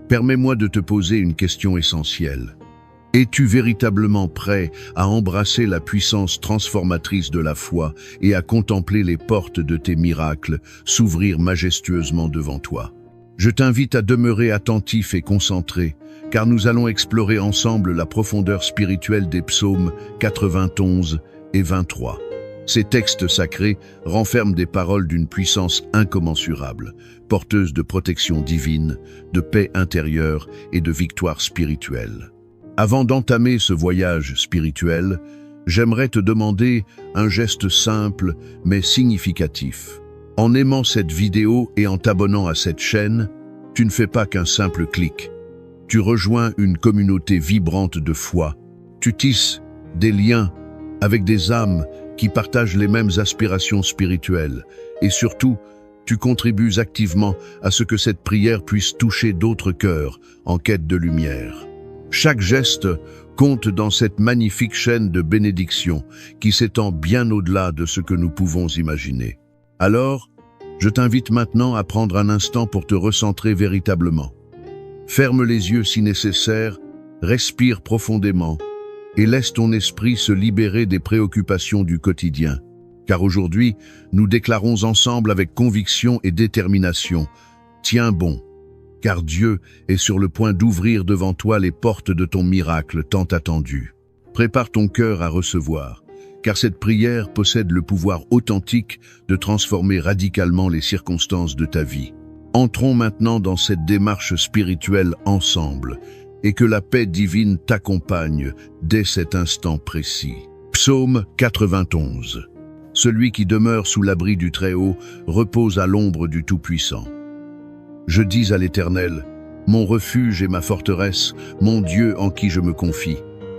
Permets-moi de te poser une question essentielle. Es-tu véritablement prêt à embrasser la puissance transformatrice de la foi et à contempler les portes de tes miracles s'ouvrir majestueusement devant toi? Je t'invite à demeurer attentif et concentré, car nous allons explorer ensemble la profondeur spirituelle des psaumes 91 et 23. Ces textes sacrés renferment des paroles d'une puissance incommensurable, porteuses de protection divine, de paix intérieure et de victoire spirituelle. Avant d'entamer ce voyage spirituel, j'aimerais te demander un geste simple mais significatif. En aimant cette vidéo et en t'abonnant à cette chaîne, tu ne fais pas qu'un simple clic. Tu rejoins une communauté vibrante de foi. Tu tisses des liens avec des âmes qui partagent les mêmes aspirations spirituelles. Et surtout, tu contribues activement à ce que cette prière puisse toucher d'autres cœurs en quête de lumière. Chaque geste compte dans cette magnifique chaîne de bénédiction qui s'étend bien au-delà de ce que nous pouvons imaginer. Alors, je t'invite maintenant à prendre un instant pour te recentrer véritablement. Ferme les yeux si nécessaire, respire profondément et laisse ton esprit se libérer des préoccupations du quotidien. Car aujourd'hui, nous déclarons ensemble avec conviction et détermination: tiens bon, car Dieu est sur le point d'ouvrir devant toi les portes de ton miracle tant attendu. Prépare ton cœur à recevoir, car cette prière possède le pouvoir authentique de transformer radicalement les circonstances de ta vie. Entrons maintenant dans cette démarche spirituelle ensemble, et que la paix divine t'accompagne dès cet instant précis. Psaume 91. Celui qui demeure sous l'abri du Très-Haut repose à l'ombre du Tout-Puissant. Je dis à l'Éternel, mon refuge et ma forteresse, mon Dieu en qui je me confie,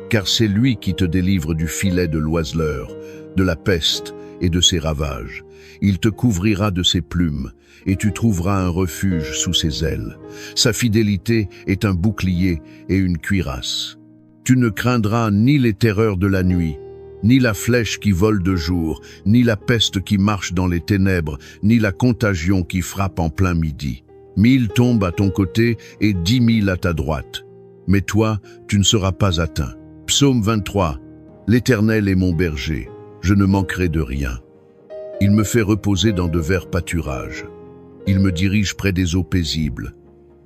car c'est lui qui te délivre du filet de l'oiseleur, de la peste et de ses ravages. Il te couvrira de ses plumes, et tu trouveras un refuge sous ses ailes. Sa fidélité est un bouclier et une cuirasse. Tu ne craindras ni les terreurs de la nuit, ni la flèche qui vole de jour, ni la peste qui marche dans les ténèbres, ni la contagion qui frappe en plein midi. 1000 tombent à ton côté et 10 000 à ta droite. Mais toi, tu ne seras pas atteint. Psaume 23. L'Éternel est mon berger, je ne manquerai de rien. Il me fait reposer dans de verts pâturages. Il me dirige près des eaux paisibles.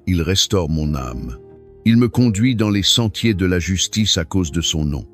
Il restaure mon âme. Il me conduit dans les sentiers de la justice à cause de son nom.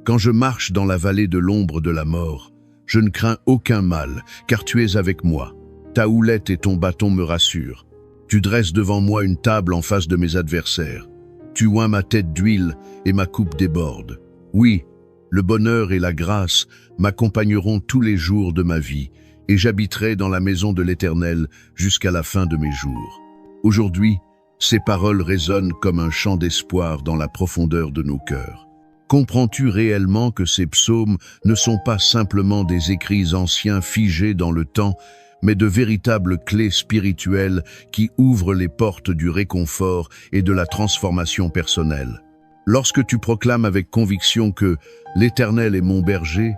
Quand je marche dans la vallée de l'ombre de la mort, je ne crains aucun mal, car tu es avec moi. Ta houlette et ton bâton me rassurent. Tu dresses devant moi une table en face de mes adversaires. Tu oins ma tête d'huile et ma coupe déborde. Oui, le bonheur et la grâce m'accompagneront tous les jours de ma vie, et j'habiterai dans la maison de l'Éternel jusqu'à la fin de mes jours. Aujourd'hui, ces paroles résonnent comme un chant d'espoir dans la profondeur de nos cœurs. Comprends-tu réellement que ces psaumes ne sont pas simplement des écrits anciens figés dans le temps, mais de véritables clés spirituelles qui ouvrent les portes du réconfort et de la transformation personnelle? Lorsque tu proclames avec conviction que l'Éternel est mon berger,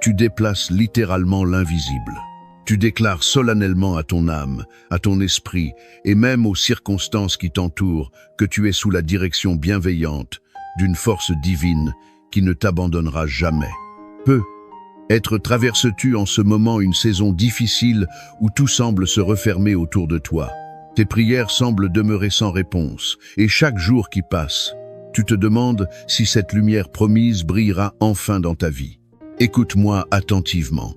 tu déplaces littéralement l'invisible. Tu déclares solennellement à ton âme, à ton esprit et même aux circonstances qui t'entourent que tu es sous la direction bienveillante d'une force divine qui ne t'abandonnera jamais. Peut-être traverses-tu en ce moment une saison difficile où tout semble se refermer autour de toi. Tes prières semblent demeurer sans réponse, et chaque jour qui passe, tu te demandes si cette lumière promise brillera enfin dans ta vie. Écoute-moi attentivement.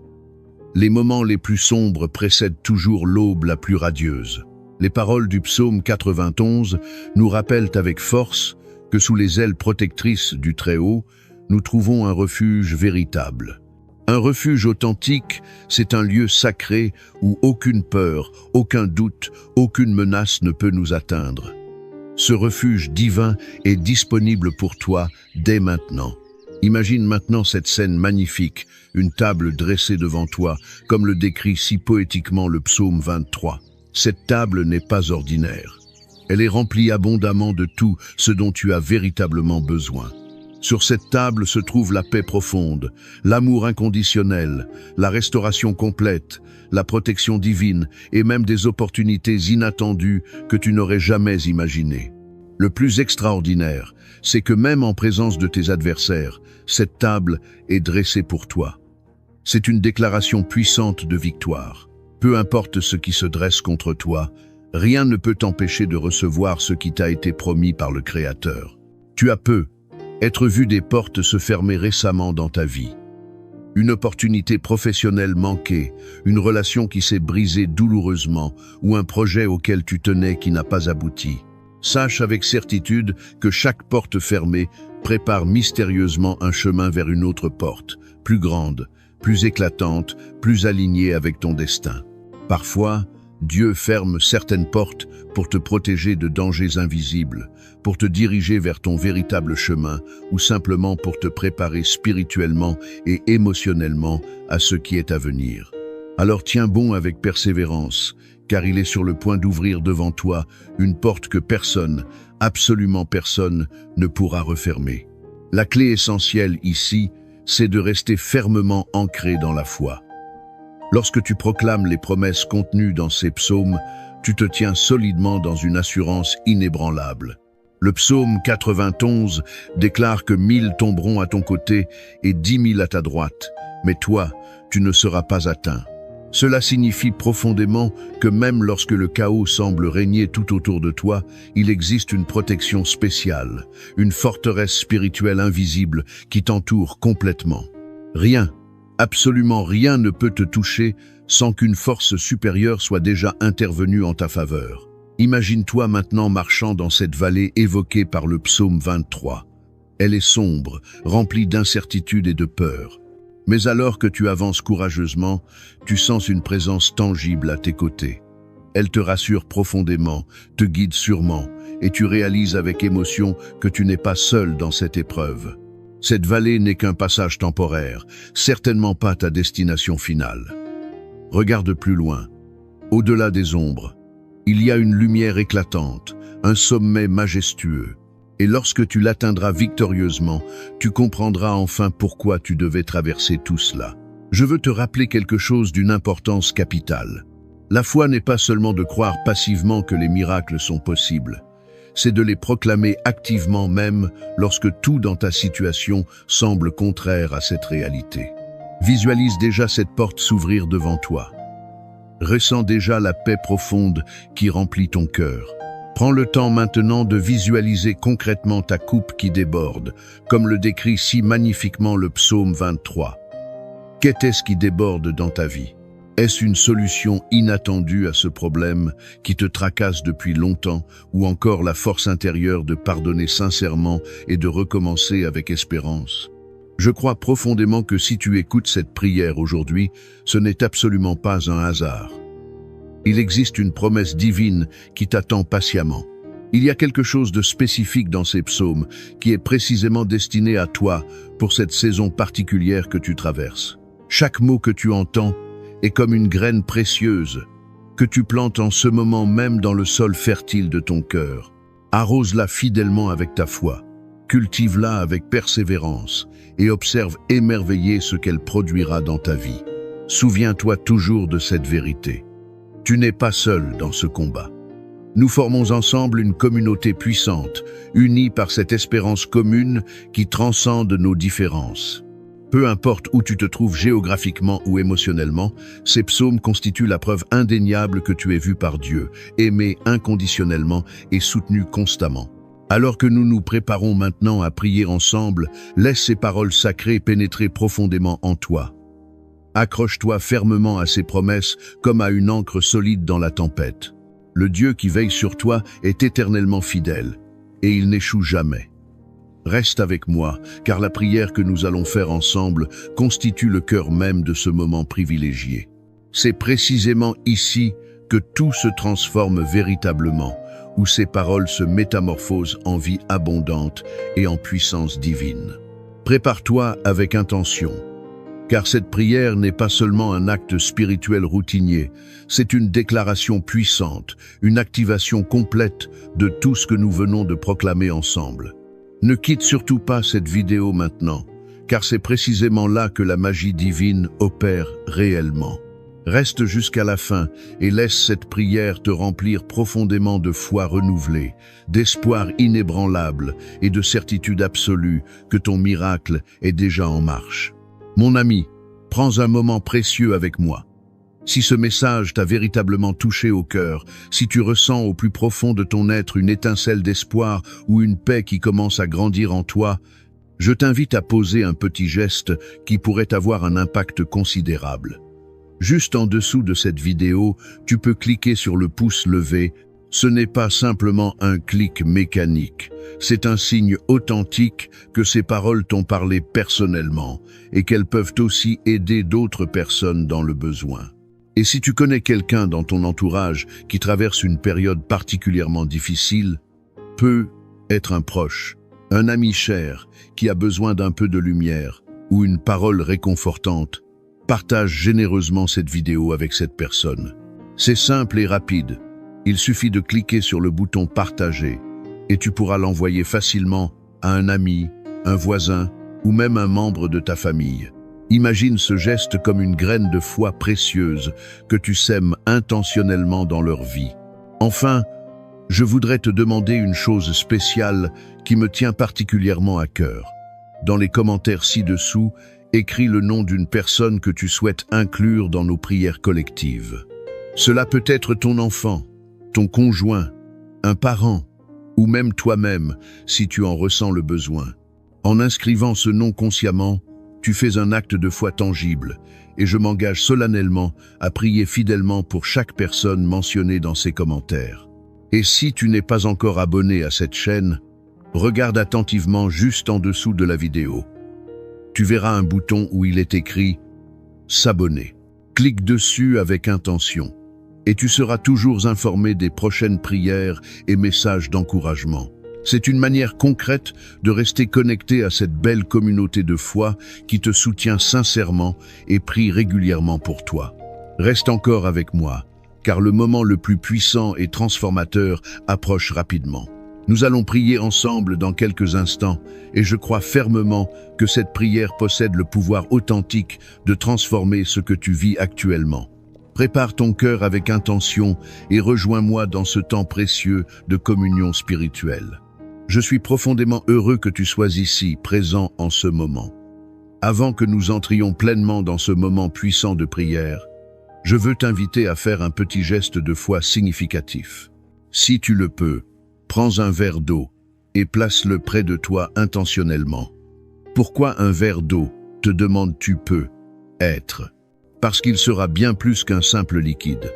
Les moments les plus sombres précèdent toujours l'aube la plus radieuse. Les paroles du psaume 91 nous rappellent avec force que sous les ailes protectrices du Très-Haut, nous trouvons un refuge véritable. Un refuge authentique, c'est un lieu sacré où aucune peur, aucun doute, aucune menace ne peut nous atteindre. Ce refuge divin est disponible pour toi dès maintenant. Imagine maintenant cette scène magnifique, une table dressée devant toi, comme le décrit si poétiquement le psaume 23. Cette table n'est pas ordinaire. Elle est remplie abondamment de tout ce dont tu as véritablement besoin. Sur cette table se trouve la paix profonde, l'amour inconditionnel, la restauration complète, la protection divine et même des opportunités inattendues que tu n'aurais jamais imaginées. Le plus extraordinaire, c'est que même en présence de tes adversaires, cette table est dressée pour toi. C'est une déclaration puissante de victoire. Peu importe ce qui se dresse contre toi, rien ne peut t'empêcher de recevoir ce qui t'a été promis par le Créateur. Tu as être vu des portes se fermer récemment dans ta vie. Une opportunité professionnelle manquée, une relation qui s'est brisée douloureusement ou un projet auquel tu tenais qui n'a pas abouti. Sache avec certitude que chaque porte fermée prépare mystérieusement un chemin vers une autre porte, plus grande, plus éclatante, plus alignée avec ton destin. Parfois, Dieu ferme certaines portes pour te protéger de dangers invisibles, pour te diriger vers ton véritable chemin ou simplement pour te préparer spirituellement et émotionnellement à ce qui est à venir. Alors tiens bon avec persévérance, car il est sur le point d'ouvrir devant toi une porte que personne, absolument personne, ne pourra refermer. La clé essentielle ici, c'est de rester fermement ancré dans la foi. Lorsque tu proclames les promesses contenues dans ces psaumes, tu te tiens solidement dans une assurance inébranlable. Le psaume 91 déclare que 1000 tomberont à ton côté et 10 000 à ta droite, mais toi, tu ne seras pas atteint. Cela signifie profondément que même lorsque le chaos semble régner tout autour de toi, il existe une protection spéciale, une forteresse spirituelle invisible qui t'entoure complètement. Rien, absolument rien ne peut te toucher sans qu'une force supérieure soit déjà intervenue en ta faveur. Imagine-toi maintenant marchant dans cette vallée évoquée par le psaume 23. Elle est sombre, remplie d'incertitude et de peur. Mais alors que tu avances courageusement, tu sens une présence tangible à tes côtés. Elle te rassure profondément, te guide sûrement, et tu réalises avec émotion que tu n'es pas seul dans cette épreuve. Cette vallée n'est qu'un passage temporaire, certainement pas ta destination finale. Regarde plus loin. Au-delà des ombres, il y a une lumière éclatante, un sommet majestueux. Et lorsque tu l'atteindras victorieusement, tu comprendras enfin pourquoi tu devais traverser tout cela. Je veux te rappeler quelque chose d'une importance capitale. La foi n'est pas seulement de croire passivement que les miracles sont possibles. C'est de les proclamer activement même lorsque tout dans ta situation semble contraire à cette réalité. Visualise déjà cette porte s'ouvrir devant toi. Ressens déjà la paix profonde qui remplit ton cœur. Prends le temps maintenant de visualiser concrètement ta coupe qui déborde, comme le décrit si magnifiquement le psaume 23. Qu'est-ce qui déborde dans ta vie? Est-ce une solution inattendue à ce problème qui te tracasse depuis longtemps, ou encore la force intérieure de pardonner sincèrement et de recommencer avec espérance? Je crois profondément que si tu écoutes cette prière aujourd'hui, ce n'est absolument pas un hasard. Il existe une promesse divine qui t'attend patiemment. Il y a quelque chose de spécifique dans ces psaumes qui est précisément destiné à toi pour cette saison particulière que tu traverses. Chaque mot que tu entends est comme une graine précieuse que tu plantes en ce moment même dans le sol fertile de ton cœur. Arrose-la fidèlement avec ta foi, cultive-la avec persévérance et observe émerveillé ce qu'elle produira dans ta vie. Souviens-toi toujours de cette vérité. Tu n'es pas seul dans ce combat. Nous formons ensemble une communauté puissante, unie par cette espérance commune qui transcende nos différences. Peu importe où tu te trouves géographiquement ou émotionnellement, ces psaumes constituent la preuve indéniable que tu es vu par Dieu, aimé inconditionnellement et soutenu constamment. Alors que nous nous préparons maintenant à prier ensemble, laisse ces paroles sacrées pénétrer profondément en toi. Accroche-toi fermement à ces promesses comme à une ancre solide dans la tempête. Le Dieu qui veille sur toi est éternellement fidèle, et il n'échoue jamais. Reste avec moi, car la prière que nous allons faire ensemble constitue le cœur même de ce moment privilégié. C'est précisément ici que tout se transforme véritablement, où ces paroles se métamorphosent en vie abondante et en puissance divine. Prépare-toi avec intention, car cette prière n'est pas seulement un acte spirituel routinier, c'est une déclaration puissante, une activation complète de tout ce que nous venons de proclamer ensemble. Ne quitte surtout pas cette vidéo maintenant, car c'est précisément là que la magie divine opère réellement. Reste jusqu'à la fin et laisse cette prière te remplir profondément de foi renouvelée, d'espoir inébranlable et de certitude absolue que ton miracle est déjà en marche. Mon ami, prends un moment précieux avec moi. Si ce message t'a véritablement touché au cœur, si tu ressens au plus profond de ton être une étincelle d'espoir ou une paix qui commence à grandir en toi, je t'invite à poser un petit geste qui pourrait avoir un impact considérable. Juste en dessous de cette vidéo, tu peux cliquer sur le pouce levé. Ce n'est pas simplement un clic mécanique, c'est un signe authentique que ces paroles t'ont parlé personnellement et qu'elles peuvent aussi aider d'autres personnes dans le besoin. Et si tu connais quelqu'un dans ton entourage qui traverse une période particulièrement difficile, peut être un proche, un ami cher qui a besoin d'un peu de lumière ou une parole réconfortante, partage généreusement cette vidéo avec cette personne. C'est simple et rapide. Il suffit de cliquer sur le bouton « Partager » et tu pourras l'envoyer facilement à un ami, un voisin ou même un membre de ta famille. Imagine ce geste comme une graine de foi précieuse que tu sèmes intentionnellement dans leur vie. Enfin, je voudrais te demander une chose spéciale qui me tient particulièrement à cœur. Dans les commentaires ci-dessous, écris le nom d'une personne que tu souhaites inclure dans nos prières collectives. Cela peut être ton enfant, ton conjoint, un parent, ou même toi-même si tu en ressens le besoin. En inscrivant ce nom consciemment, tu fais un acte de foi tangible et je m'engage solennellement à prier fidèlement pour chaque personne mentionnée dans ces commentaires. Et si tu n'es pas encore abonné à cette chaîne, regarde attentivement juste en dessous de la vidéo. Tu verras un bouton où il est écrit « S'abonner ». Clique dessus avec intention et tu seras toujours informé des prochaines prières et messages d'encouragement. C'est une manière concrète de rester connecté à cette belle communauté de foi qui te soutient sincèrement et prie régulièrement pour toi. Reste encore avec moi, car le moment le plus puissant et transformateur approche rapidement. Nous allons prier ensemble dans quelques instants et je crois fermement que cette prière possède le pouvoir authentique de transformer ce que tu vis actuellement. Prépare ton cœur avec intention et rejoins-moi dans ce temps précieux de communion spirituelle. Je suis profondément heureux que tu sois ici, présent en ce moment. Avant que nous entrions pleinement dans ce moment puissant de prière, je veux t'inviter à faire un petit geste de foi significatif. Si tu le peux, prends un verre d'eau et place-le près de toi intentionnellement. Pourquoi un verre d'eau, te demandes-tu peux être? Parce qu'il sera bien plus qu'un simple liquide.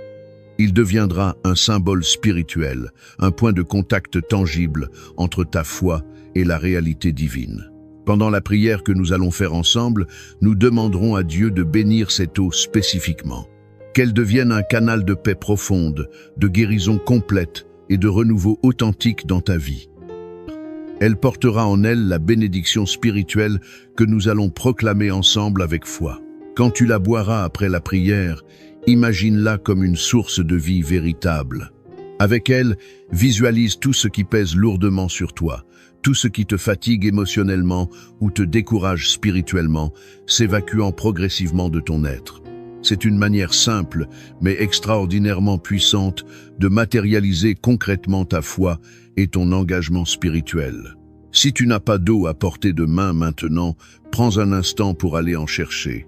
Il deviendra un symbole spirituel, un point de contact tangible entre ta foi et la réalité divine. Pendant la prière que nous allons faire ensemble, nous demanderons à Dieu de bénir cette eau spécifiquement. Qu'elle devienne un canal de paix profonde, de guérison complète et de renouveau authentique dans ta vie. Elle portera en elle la bénédiction spirituelle que nous allons proclamer ensemble avec foi. Quand tu la boiras après la prière, imagine-la comme une source de vie véritable. Avec elle, visualise tout ce qui pèse lourdement sur toi, tout ce qui te fatigue émotionnellement ou te décourage spirituellement, s'évacuant progressivement de ton être. C'est une manière simple, mais extraordinairement puissante, de matérialiser concrètement ta foi et ton engagement spirituel. Si tu n'as pas d'eau à portée de main maintenant, prends un instant pour aller en chercher.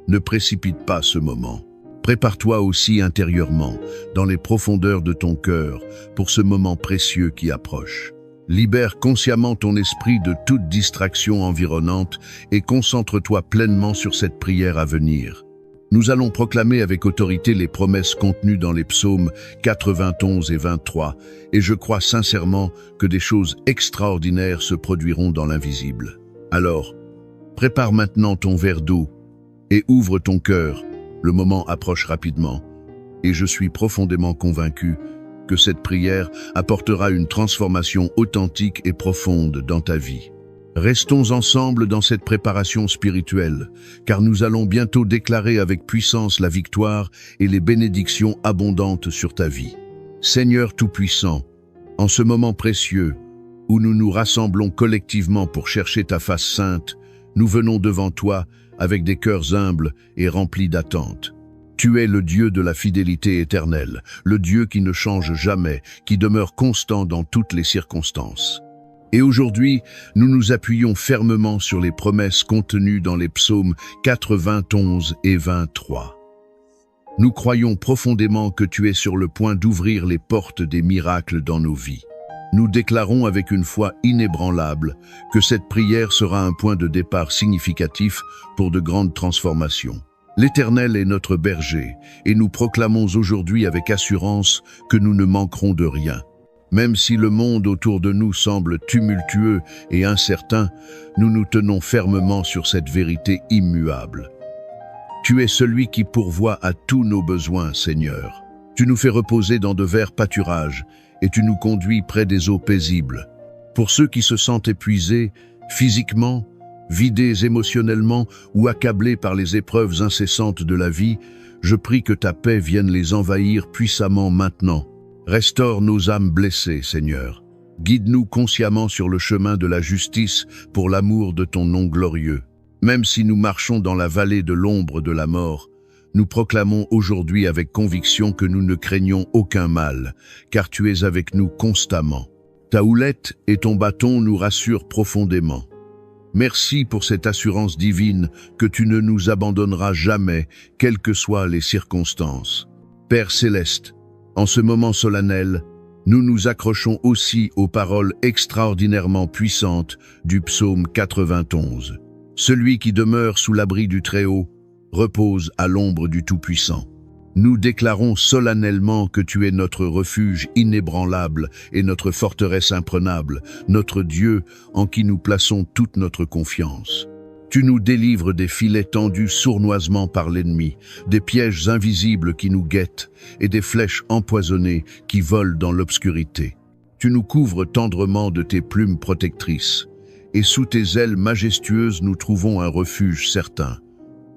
Ne précipite pas ce moment. Prépare-toi aussi intérieurement, dans les profondeurs de ton cœur, pour ce moment précieux qui approche. Libère consciemment ton esprit de toute distraction environnante et concentre-toi pleinement sur cette prière à venir. Nous allons proclamer avec autorité les promesses contenues dans les psaumes 91 et 23, et je crois sincèrement que des choses extraordinaires se produiront dans l'invisible. Alors, prépare maintenant ton verre d'eau et ouvre ton cœur. Le moment approche rapidement, et je suis profondément convaincu que cette prière apportera une transformation authentique et profonde dans ta vie. Restons ensemble dans cette préparation spirituelle, car nous allons bientôt déclarer avec puissance la victoire et les bénédictions abondantes sur ta vie. Seigneur Tout-Puissant, en ce moment précieux, où nous nous rassemblons collectivement pour chercher ta face sainte, nous venons devant toi avec des cœurs humbles et remplis d'attente. Tu es le Dieu de la fidélité éternelle, le Dieu qui ne change jamais, qui demeure constant dans toutes les circonstances. Et aujourd'hui, nous nous appuyons fermement sur les promesses contenues dans les psaumes 91 et 23. Nous croyons profondément que tu es sur le point d'ouvrir les portes des miracles dans nos vies. Nous déclarons avec une foi inébranlable que cette prière sera un point de départ significatif pour de grandes transformations. L'Éternel est notre berger, et nous proclamons aujourd'hui avec assurance que nous ne manquerons de rien. Même si le monde autour de nous semble tumultueux et incertain, nous nous tenons fermement sur cette vérité immuable. Tu es celui qui pourvoit à tous nos besoins, Seigneur. Tu nous fais reposer dans de verts pâturages, et tu nous conduis près des eaux paisibles. Pour ceux qui se sentent épuisés, physiquement, vidés émotionnellement ou accablés par les épreuves incessantes de la vie, je prie que ta paix vienne les envahir puissamment maintenant. Restaure nos âmes blessées, Seigneur. Guide-nous consciemment sur le chemin de la justice pour l'amour de ton nom glorieux. Même si nous marchons dans la vallée de l'ombre de la mort, nous proclamons aujourd'hui avec conviction que nous ne craignons aucun mal, car tu es avec nous constamment. Ta houlette et ton bâton nous rassurent profondément. Merci pour cette assurance divine que tu ne nous abandonneras jamais, quelles que soient les circonstances. Père céleste, en ce moment solennel, nous nous accrochons aussi aux paroles extraordinairement puissantes du psaume 91. Celui qui demeure sous l'abri du Très-Haut repose à l'ombre du Tout-Puissant. Nous déclarons solennellement que tu es notre refuge inébranlable et notre forteresse imprenable, notre Dieu en qui nous plaçons toute notre confiance. Tu nous délivres des filets tendus sournoisement par l'ennemi, des pièges invisibles qui nous guettent et des flèches empoisonnées qui volent dans l'obscurité. Tu nous couvres tendrement de tes plumes protectrices, et sous tes ailes majestueuses nous trouvons un refuge certain.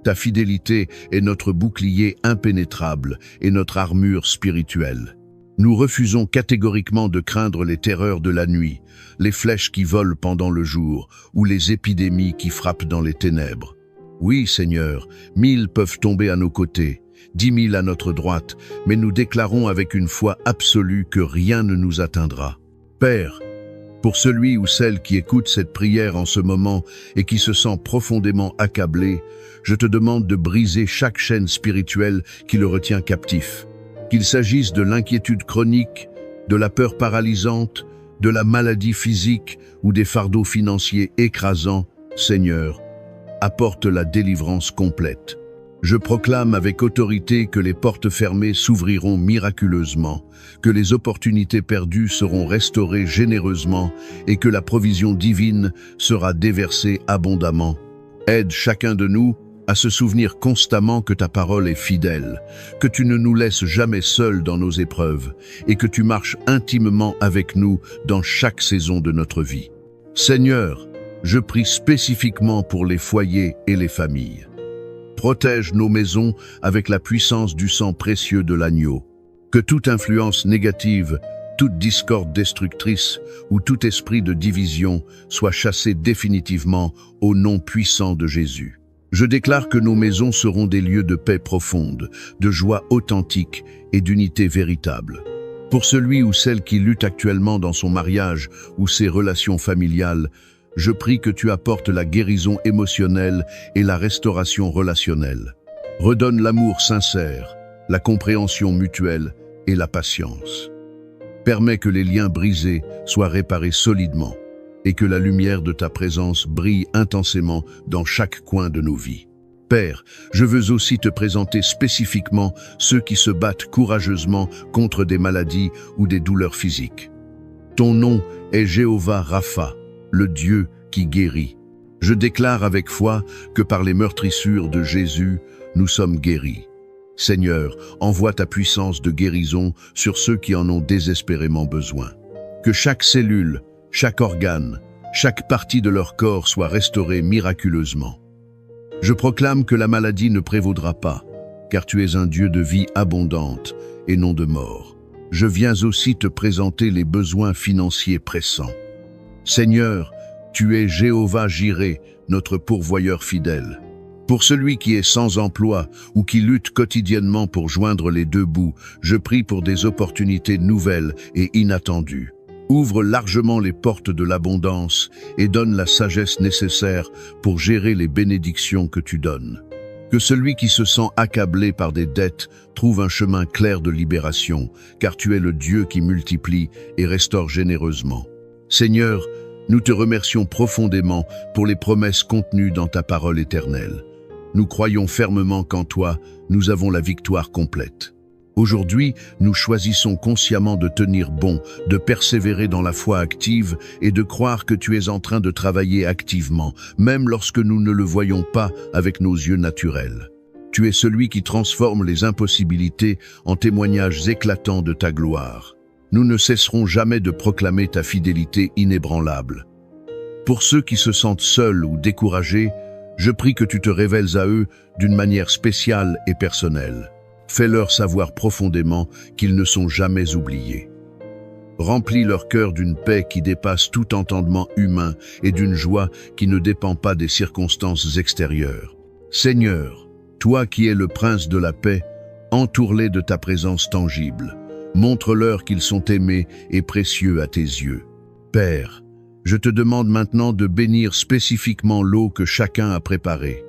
Ta fidélité est notre bouclier impénétrable et notre armure spirituelle. Nous refusons catégoriquement de craindre les terreurs de la nuit, les flèches qui volent pendant le jour ou les épidémies qui frappent dans les ténèbres. Oui, Seigneur, 1000 peuvent tomber à nos côtés, 10 000 à notre droite, mais nous déclarons avec une foi absolue que rien ne nous atteindra. Père, pour celui ou celle qui écoute cette prière en ce moment et qui se sent profondément accablé, je te demande de briser chaque chaîne spirituelle qui le retient captif. Qu'il s'agisse de l'inquiétude chronique, de la peur paralysante, de la maladie physique ou des fardeaux financiers écrasants, Seigneur, apporte la délivrance complète. Je proclame avec autorité que les portes fermées s'ouvriront miraculeusement, que les opportunités perdues seront restaurées généreusement et que la provision divine sera déversée abondamment. Aide chacun de nous à se souvenir constamment que ta parole est fidèle, que tu ne nous laisses jamais seuls dans nos épreuves et que tu marches intimement avec nous dans chaque saison de notre vie. Seigneur, je prie spécifiquement pour les foyers et les familles. Protège nos maisons avec la puissance du sang précieux de l'agneau. Que toute influence négative, toute discorde destructrice ou tout esprit de division soit chassé définitivement au nom puissant de Jésus. Je déclare que nos maisons seront des lieux de paix profonde, de joie authentique et d'unité véritable. Pour celui ou celle qui lutte actuellement dans son mariage ou ses relations familiales, je prie que tu apportes la guérison émotionnelle et la restauration relationnelle. Redonne l'amour sincère, la compréhension mutuelle et la patience. Permets que les liens brisés soient réparés solidement et que la lumière de ta présence brille intensément dans chaque coin de nos vies. Père, je veux aussi te présenter spécifiquement ceux qui se battent courageusement contre des maladies ou des douleurs physiques. Ton nom est Jéhovah Rapha, le Dieu qui guérit. Je déclare avec foi que par les meurtrissures de Jésus, nous sommes guéris. Seigneur, envoie ta puissance de guérison sur ceux qui en ont désespérément besoin. Que chaque cellule, chaque organe, chaque partie de leur corps soit restaurée miraculeusement. Je proclame que la maladie ne prévaudra pas, car tu es un Dieu de vie abondante et non de mort. Je viens aussi te présenter les besoins financiers pressants. Seigneur, tu es Jéhovah Jireh, notre pourvoyeur fidèle. Pour celui qui est sans emploi ou qui lutte quotidiennement pour joindre les deux bouts, je prie pour des opportunités nouvelles et inattendues. Ouvre largement les portes de l'abondance et donne la sagesse nécessaire pour gérer les bénédictions que tu donnes. Que celui qui se sent accablé par des dettes trouve un chemin clair de libération, car tu es le Dieu qui multiplie et restaure généreusement. Seigneur, nous te remercions profondément pour les promesses contenues dans ta parole éternelle. Nous croyons fermement qu'en toi, nous avons la victoire complète. Aujourd'hui, nous choisissons consciemment de tenir bon, de persévérer dans la foi active et de croire que tu es en train de travailler activement, même lorsque nous ne le voyons pas avec nos yeux naturels. Tu es celui qui transforme les impossibilités en témoignages éclatants de ta gloire. Nous ne cesserons jamais de proclamer ta fidélité inébranlable. Pour ceux qui se sentent seuls ou découragés, je prie que tu te révèles à eux d'une manière spéciale et personnelle. Fais-leur savoir profondément qu'ils ne sont jamais oubliés. Remplis leur cœur d'une paix qui dépasse tout entendement humain et d'une joie qui ne dépend pas des circonstances extérieures. Seigneur, toi qui es le prince de la paix, entoure-les de ta présence tangible. Montre-leur qu'ils sont aimés et précieux à tes yeux. Père, je te demande maintenant de bénir spécifiquement l'eau que chacun a préparée.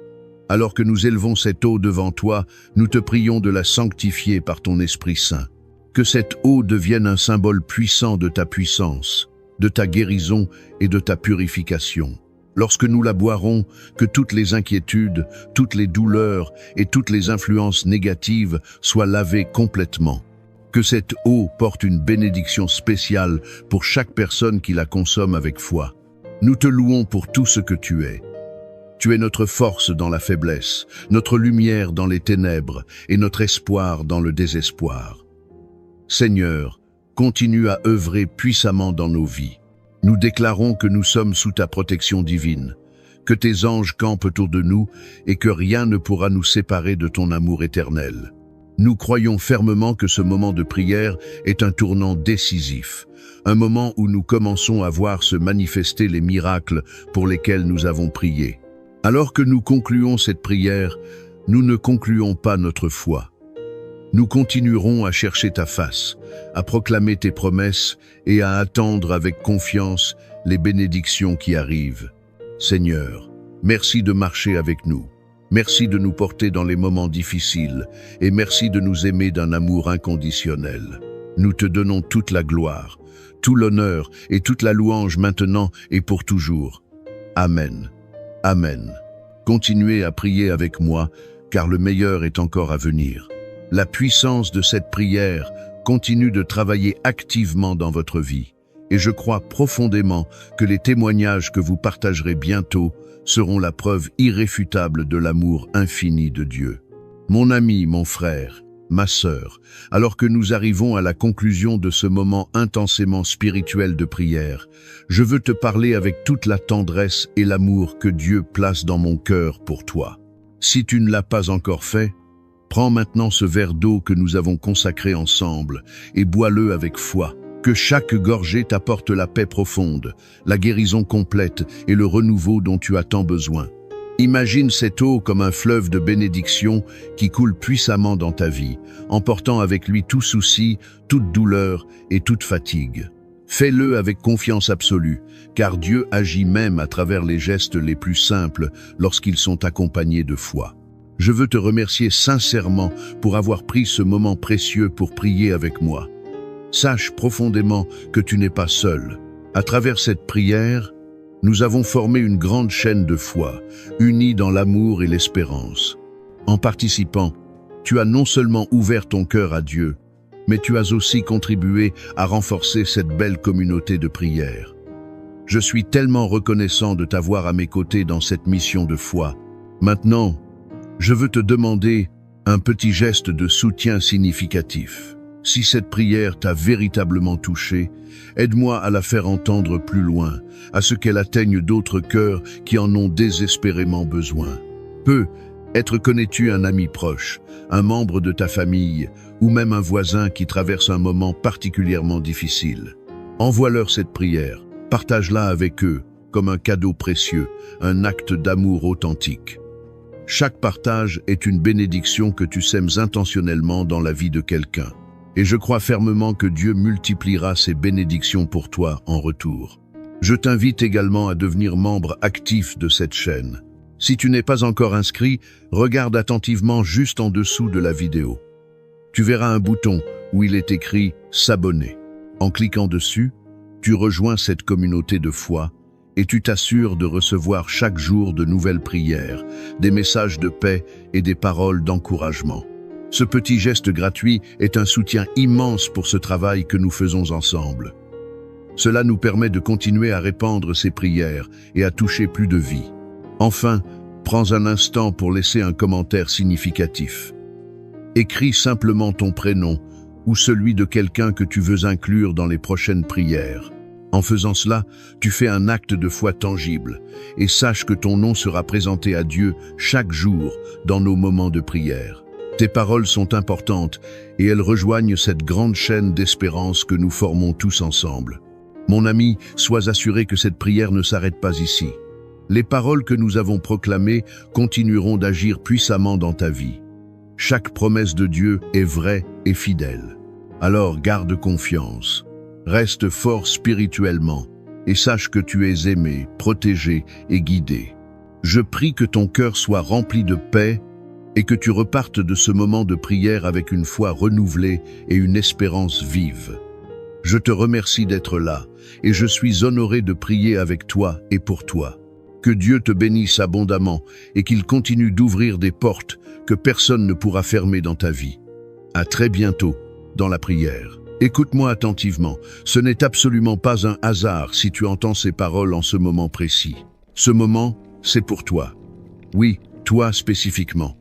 Alors que nous élevons cette eau devant toi, nous te prions de la sanctifier par ton Esprit Saint. Que cette eau devienne un symbole puissant de ta puissance, de ta guérison et de ta purification. Lorsque nous la boirons, que toutes les inquiétudes, toutes les douleurs et toutes les influences négatives soient lavées complètement. Que cette eau porte une bénédiction spéciale pour chaque personne qui la consomme avec foi. Nous te louons pour tout ce que tu es. Tu es notre force dans la faiblesse, notre lumière dans les ténèbres et notre espoir dans le désespoir. Seigneur, continue à œuvrer puissamment dans nos vies. Nous déclarons que nous sommes sous ta protection divine, que tes anges campent autour de nous et que rien ne pourra nous séparer de ton amour éternel. Nous croyons fermement que ce moment de prière est un tournant décisif, un moment où nous commençons à voir se manifester les miracles pour lesquels nous avons prié. Alors que nous concluons cette prière, nous ne concluons pas notre foi. Nous continuerons à chercher ta face, à proclamer tes promesses et à attendre avec confiance les bénédictions qui arrivent. Seigneur, merci de marcher avec nous. Merci de nous porter dans les moments difficiles et merci de nous aimer d'un amour inconditionnel. Nous te donnons toute la gloire, tout l'honneur et toute la louange maintenant et pour toujours. Amen. Amen. Continuez à prier avec moi, car le meilleur est encore à venir. La puissance de cette prière continue de travailler activement dans votre vie, et je crois profondément que les témoignages que vous partagerez bientôt seront la preuve irréfutable de l'amour infini de Dieu. Mon ami, mon frère, ma sœur, alors que nous arrivons à la conclusion de ce moment intensément spirituel de prière, je veux te parler avec toute la tendresse et l'amour que Dieu place dans mon cœur pour toi. Si tu ne l'as pas encore fait, prends maintenant ce verre d'eau que nous avons consacré ensemble et bois-le avec foi. Que chaque gorgée t'apporte la paix profonde, la guérison complète et le renouveau dont tu as tant besoin. Imagine cette eau comme un fleuve de bénédiction qui coule puissamment dans ta vie, emportant avec lui tout souci, toute douleur et toute fatigue. Fais-le avec confiance absolue, car Dieu agit même à travers les gestes les plus simples lorsqu'ils sont accompagnés de foi. Je veux te remercier sincèrement pour avoir pris ce moment précieux pour prier avec moi. Sache profondément que tu n'es pas seul. À travers cette prière, nous avons formé une grande chaîne de foi, unie dans l'amour et l'espérance. En participant, tu as non seulement ouvert ton cœur à Dieu, mais tu as aussi contribué à renforcer cette belle communauté de prière. Je suis tellement reconnaissant de t'avoir à mes côtés dans cette mission de foi. Maintenant, je veux te demander un petit geste de soutien significatif. Si cette prière t'a véritablement touché, aide-moi à la faire entendre plus loin, à ce qu'elle atteigne d'autres cœurs qui en ont désespérément besoin. Connais-tu un ami proche, un membre de ta famille, ou même un voisin qui traverse un moment particulièrement difficile? Envoie-leur cette prière, Partage-la avec eux comme un cadeau précieux, un acte d'amour authentique. Chaque partage est une bénédiction que tu sèmes intentionnellement dans la vie de quelqu'un. Et je crois fermement que Dieu multipliera ces bénédictions pour toi en retour. Je t'invite également à devenir membre actif de cette chaîne. Si tu n'es pas encore inscrit, regarde attentivement juste en dessous de la vidéo. Tu verras un bouton où il est écrit « S'abonner ». En cliquant dessus, tu rejoins cette communauté de foi et tu t'assures de recevoir chaque jour de nouvelles prières, des messages de paix et des paroles d'encouragement. Ce petit geste gratuit est un soutien immense pour ce travail que nous faisons ensemble. Cela nous permet de continuer à répandre ces prières et à toucher plus de vies. Enfin, prends un instant pour laisser un commentaire significatif. Écris simplement ton prénom ou celui de quelqu'un que tu veux inclure dans les prochaines prières. En faisant cela, tu fais un acte de foi tangible et sache que ton nom sera présenté à Dieu chaque jour dans nos moments de prière. Tes paroles sont importantes et elles rejoignent cette grande chaîne d'espérance que nous formons tous ensemble. Mon ami, sois assuré que cette prière ne s'arrête pas ici. Les paroles que nous avons proclamées continueront d'agir puissamment dans ta vie. Chaque promesse de Dieu est vraie et fidèle. Alors garde confiance, reste fort spirituellement et sache que tu es aimé, protégé et guidé. Je prie que ton cœur soit rempli de paix et que tu repartes de ce moment de prière avec une foi renouvelée et une espérance vive. Je te remercie d'être là et je suis honoré de prier avec toi et pour toi. Que Dieu te bénisse abondamment et qu'il continue d'ouvrir des portes que personne ne pourra fermer dans ta vie. À très bientôt dans la prière. Écoute-moi attentivement, ce n'est absolument pas un hasard si tu entends ces paroles en ce moment précis. Ce moment, c'est pour toi. Oui, toi spécifiquement.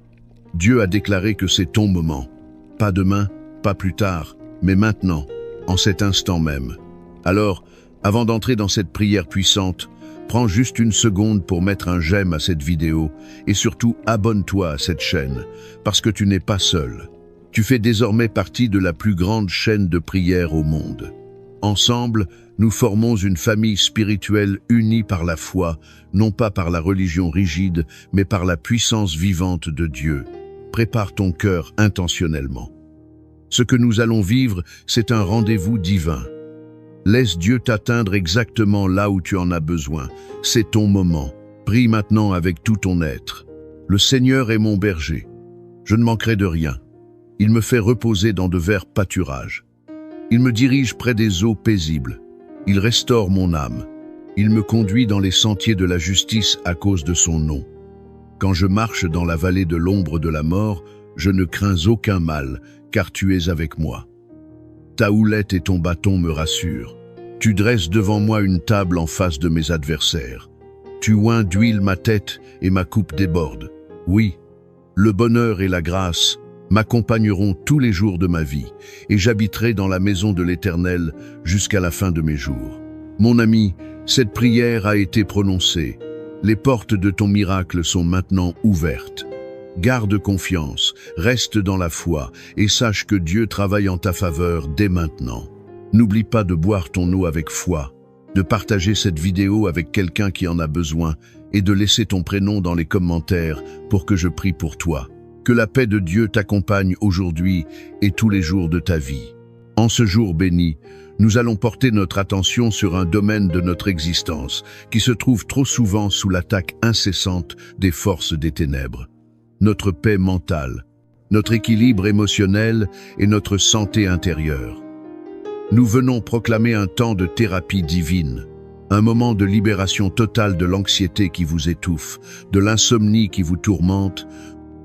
Dieu a déclaré que c'est ton moment. Pas demain, pas plus tard, mais maintenant, en cet instant même. Alors, avant d'entrer dans cette prière puissante, prends juste une seconde pour mettre un j'aime à cette vidéo et surtout abonne-toi à cette chaîne, parce que tu n'es pas seul. Tu fais désormais partie de la plus grande chaîne de prière au monde. Ensemble, nous formons une famille spirituelle unie par la foi, non pas par la religion rigide, mais par la puissance vivante de Dieu. Prépare ton cœur intentionnellement. Ce que nous allons vivre, c'est un rendez-vous divin. Laisse Dieu t'atteindre exactement là où tu en as besoin. C'est ton moment. Prie maintenant avec tout ton être. Le Seigneur est mon berger. Je ne manquerai de rien. Il me fait reposer dans de verts pâturages. Il me dirige près des eaux paisibles. Il restaure mon âme. Il me conduit dans les sentiers de la justice à cause de son nom. Quand je marche dans la vallée de l'ombre de la mort, je ne crains aucun mal, car tu es avec moi. Ta houlette et ton bâton me rassurent. Tu dresses devant moi une table en face de mes adversaires. Tu oins d'huile ma tête et ma coupe déborde. Oui, le bonheur et la grâce m'accompagneront tous les jours de ma vie, et j'habiterai dans la maison de l'Éternel jusqu'à la fin de mes jours. Mon ami, cette prière a été prononcée. Les portes de ton miracle sont maintenant ouvertes. Garde confiance, reste dans la foi et sache que Dieu travaille en ta faveur dès maintenant. N'oublie pas de boire ton eau avec foi, de partager cette vidéo avec quelqu'un qui en a besoin et de laisser ton prénom dans les commentaires pour que je prie pour toi. Que la paix de Dieu t'accompagne aujourd'hui et tous les jours de ta vie. En ce jour béni, nous allons porter notre attention sur un domaine de notre existence qui se trouve trop souvent sous l'attaque incessante des forces des ténèbres. Notre paix mentale, notre équilibre émotionnel et notre santé intérieure. Nous venons proclamer un temps de thérapie divine, un moment de libération totale de l'anxiété qui vous étouffe, de l'insomnie qui vous tourmente,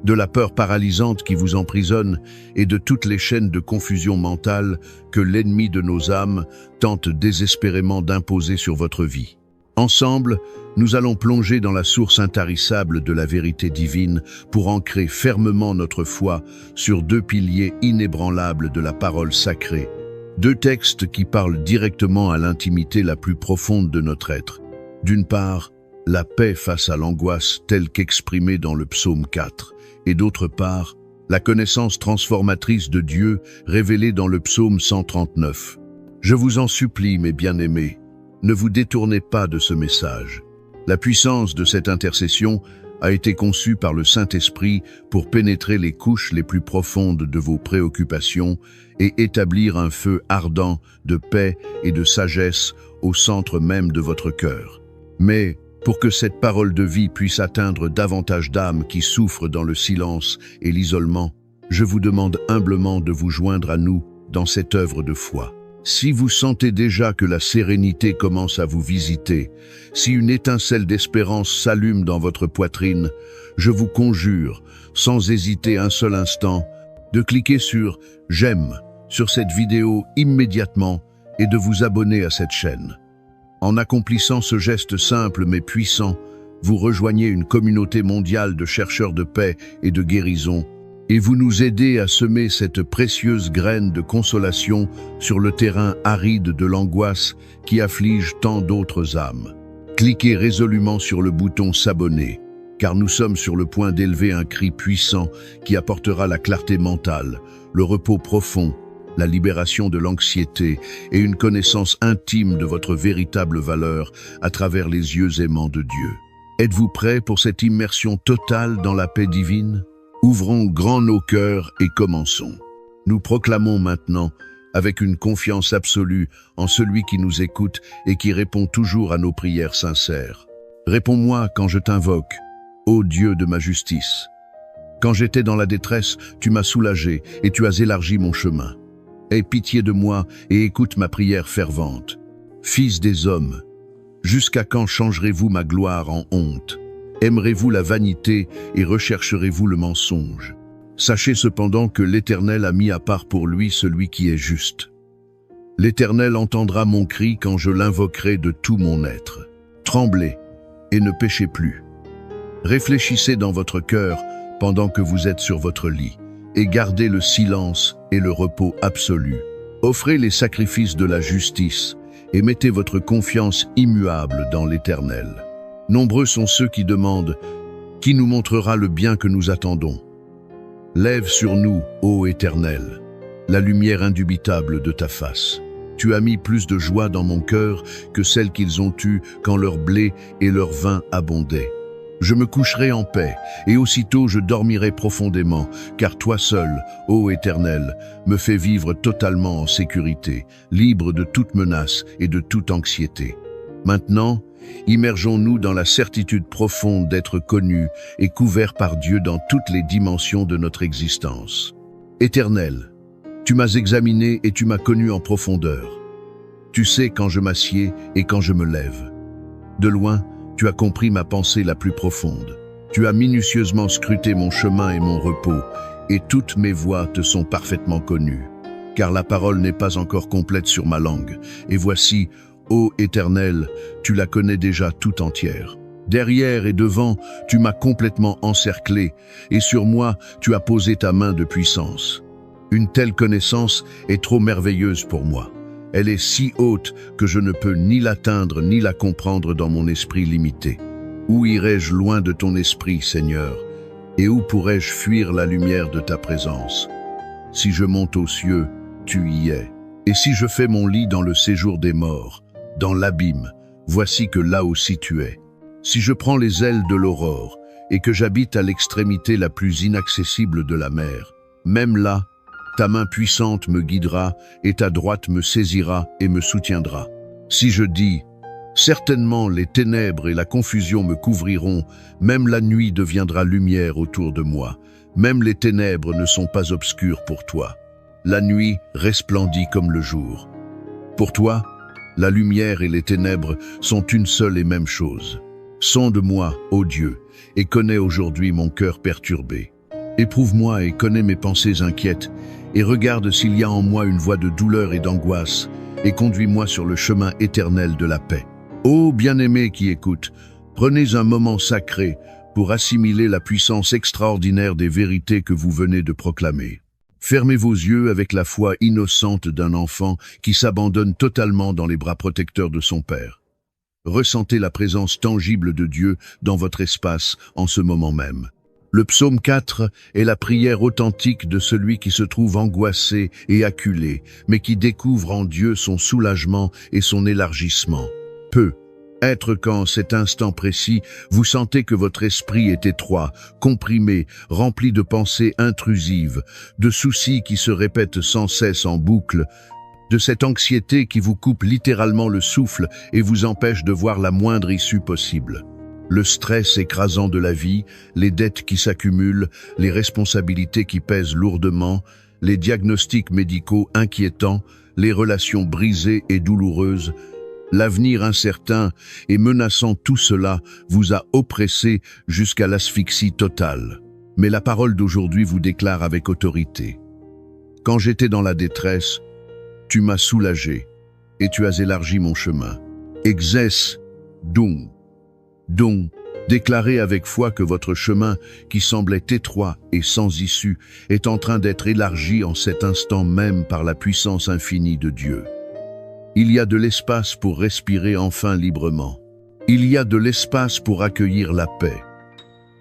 de la peur paralysante qui vous emprisonne et de toutes les chaînes de confusion mentale que l'ennemi de nos âmes tente désespérément d'imposer sur votre vie. Ensemble, nous allons plonger dans la source intarissable de la vérité divine pour ancrer fermement notre foi sur deux piliers inébranlables de la parole sacrée. Deux textes qui parlent directement à l'intimité la plus profonde de notre être. D'une part, la paix face à l'angoisse telle qu'exprimée dans le psaume 4, et d'autre part, la connaissance transformatrice de Dieu révélée dans le psaume 139. Je vous en supplie, mes bien-aimés, Ne vous détournez pas de ce message. La puissance de cette intercession a été conçue par le Saint-Esprit pour pénétrer les couches les plus profondes de vos préoccupations et établir un feu ardent de paix et de sagesse au centre même de votre cœur. Mais, pour que cette parole de vie puisse atteindre davantage d'âmes qui souffrent dans le silence et l'isolement, je vous demande humblement de vous joindre à nous dans cette œuvre de foi. Si vous sentez déjà que la sérénité commence à vous visiter, si une étincelle d'espérance s'allume dans votre poitrine, je vous conjure, sans hésiter un seul instant, de cliquer sur « J'aime » sur cette vidéo immédiatement et de vous abonner à cette chaîne. En accomplissant ce geste simple mais puissant, vous rejoignez une communauté mondiale de chercheurs de paix et de guérison, et vous nous aidez à semer cette précieuse graine de consolation sur le terrain aride de l'angoisse qui afflige tant d'autres âmes. Cliquez résolument sur le bouton s'abonner, car nous sommes sur le point d'élever un cri puissant qui apportera la clarté mentale, le repos profond, la libération de l'anxiété et une connaissance intime de votre véritable valeur à travers les yeux aimants de Dieu. Êtes-vous prêts pour cette immersion totale dans la paix divine ? Ouvrons grand nos cœurs et commençons. Nous proclamons maintenant, avec une confiance absolue en celui qui nous écoute et qui répond toujours à nos prières sincères. Réponds-moi quand je t'invoque, ô Dieu de ma justice. Quand j'étais dans la détresse, tu m'as soulagé et tu as élargi mon chemin. Aie pitié de moi et écoute ma prière fervente. Fils des hommes, jusqu'à quand changerez-vous ma gloire en honte ? Aimerez-vous la vanité et rechercherez-vous le mensonge? Sachez cependant que l'Éternel a mis à part pour lui celui qui est juste. L'Éternel entendra mon cri quand je l'invoquerai de tout mon être. Tremblez et ne péchez plus. Réfléchissez dans votre cœur pendant que vous êtes sur votre lit, et gardez le silence et le repos absolu. Offrez les sacrifices de la justice et mettez votre confiance immuable dans l'Éternel. Nombreux sont ceux qui demandent « Qui nous montrera le bien que nous attendons ?» Lève sur nous, ô Éternel, la lumière indubitable de ta face. Tu as mis plus de joie dans mon cœur que celle qu'ils ont eue quand leur blé et leur vin abondaient. Je me coucherai en paix, et aussitôt je dormirai profondément, car toi seul, ô Éternel, me fais vivre totalement en sécurité, libre de toute menace et de toute anxiété. Maintenant, immergeons-nous dans la certitude profonde d'être connus et couverts par Dieu dans toutes les dimensions de notre existence. Éternel, tu m'as examiné et tu m'as connu en profondeur. Tu sais quand je m'assieds et quand je me lève. De loin, tu as compris ma pensée la plus profonde. Tu as minutieusement scruté mon chemin et mon repos, et toutes mes voies te sont parfaitement connues. Car la parole n'est pas encore complète sur ma langue, et voici, ô Éternel, tu la connais déjà tout entière. Derrière et devant, tu m'as complètement encerclé, et sur moi, tu as posé ta main de puissance. Une telle connaissance est trop merveilleuse pour moi. Elle est si haute que je ne peux ni l'atteindre ni la comprendre dans mon esprit limité. Où irai-je loin de ton esprit, Seigneur, et où pourrais-je fuir la lumière de ta présence? Si je monte aux cieux, tu y es. Et si je fais mon lit dans le séjour des morts, dans l'abîme, voici que là aussi tu es. Si je prends les ailes de l'aurore et que j'habite à l'extrémité la plus inaccessible de la mer, même là, ta main puissante me guidera et ta droite me saisira et me soutiendra. Si je dis, certainement les ténèbres et la confusion me couvriront, même la nuit deviendra lumière autour de moi, même les ténèbres ne sont pas obscures pour toi. La nuit resplendit comme le jour. Pour toi, la lumière et les ténèbres sont une seule et même chose. Sonde-moi, ô Dieu, et connais aujourd'hui mon cœur perturbé. Éprouve-moi et connais mes pensées inquiètes, et regarde s'il y a en moi une voie de douleur et d'angoisse, et conduis-moi sur le chemin éternel de la paix. Ô bien-aimé qui écoute, prenez un moment sacré pour assimiler la puissance extraordinaire des vérités que vous venez de proclamer. Fermez vos yeux avec la foi innocente d'un enfant qui s'abandonne totalement dans les bras protecteurs de son Père. Ressentez la présence tangible de Dieu dans votre espace en ce moment même. Le psaume 4 est la prière authentique de celui qui se trouve angoissé et acculé, mais qui découvre en Dieu son soulagement et son élargissement. peut être qu'en cet instant précis, vous sentez que votre esprit est étroit, comprimé, rempli de pensées intrusives, de soucis qui se répètent sans cesse en boucle, de cette anxiété qui vous coupe littéralement le souffle et vous empêche de voir la moindre issue possible. Le stress écrasant de la vie, les dettes qui s'accumulent, les responsabilités qui pèsent lourdement, les diagnostics médicaux inquiétants, les relations brisées et douloureuses, l'avenir incertain et menaçant, tout cela vous a oppressé jusqu'à l'asphyxie totale. Mais la parole d'aujourd'hui vous déclare avec autorité: quand j'étais dans la détresse, tu m'as soulagé et tu as élargi mon chemin. Exès donc. Déclarez avec foi que votre chemin, qui semblait étroit et sans issue, est en train d'être élargi en cet instant même par la puissance infinie de Dieu. Il y a de l'espace pour respirer enfin librement. Il y a de l'espace pour accueillir la paix.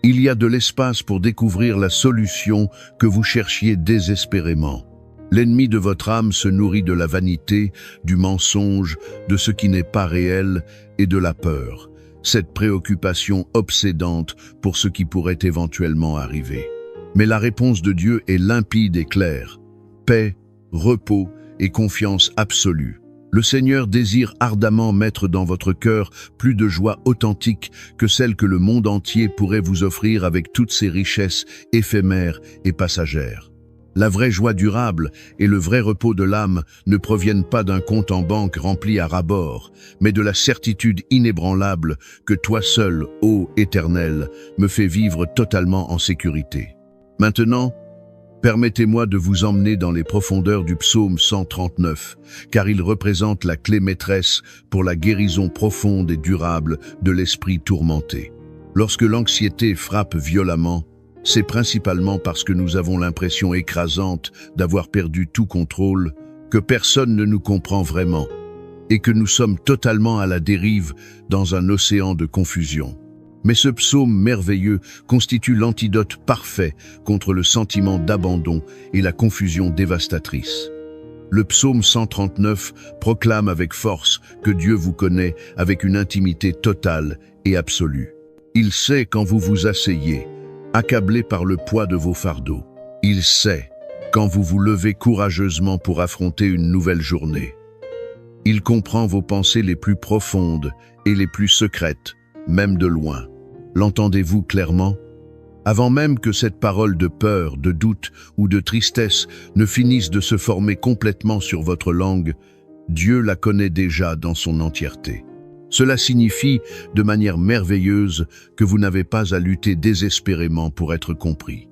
Il y a de l'espace pour découvrir la solution que vous cherchiez désespérément. L'ennemi de votre âme se nourrit de la vanité, du mensonge, de ce qui n'est pas réel et de la peur. Cette préoccupation obsédante pour ce qui pourrait éventuellement arriver. Mais la réponse de Dieu est limpide et claire. Paix, repos et confiance absolue. Le Seigneur désire ardemment mettre dans votre cœur plus de joie authentique que celle que le monde entier pourrait vous offrir avec toutes ses richesses éphémères et passagères. La vraie joie durable et le vrai repos de l'âme ne proviennent pas d'un compte en banque rempli à ras-bord, mais de la certitude inébranlable que toi seul, ô Éternel, me fais vivre totalement en sécurité. Maintenant, permettez-moi de vous emmener dans les profondeurs du psaume 139, car il représente la clé maîtresse pour la guérison profonde et durable de l'esprit tourmenté. Lorsque l'anxiété frappe violemment, c'est principalement parce que nous avons l'impression écrasante d'avoir perdu tout contrôle, que personne ne nous comprend vraiment, et que nous sommes totalement à la dérive dans un océan de confusion. Mais ce psaume merveilleux constitue l'antidote parfait contre le sentiment d'abandon et la confusion dévastatrice. Le psaume 139 proclame avec force que Dieu vous connaît avec une intimité totale et absolue. Il sait quand vous vous asseyez, accablé par le poids de vos fardeaux. Il sait quand vous vous levez courageusement pour affronter une nouvelle journée. Il comprend vos pensées les plus profondes et les plus secrètes, même de loin. L'entendez-vous clairement? Avant même que cette parole de peur, de doute ou de tristesse ne finisse de se former complètement sur votre langue, Dieu la connaît déjà dans son entièreté. Cela signifie, de manière merveilleuse, que vous n'avez pas à lutter désespérément pour être compris.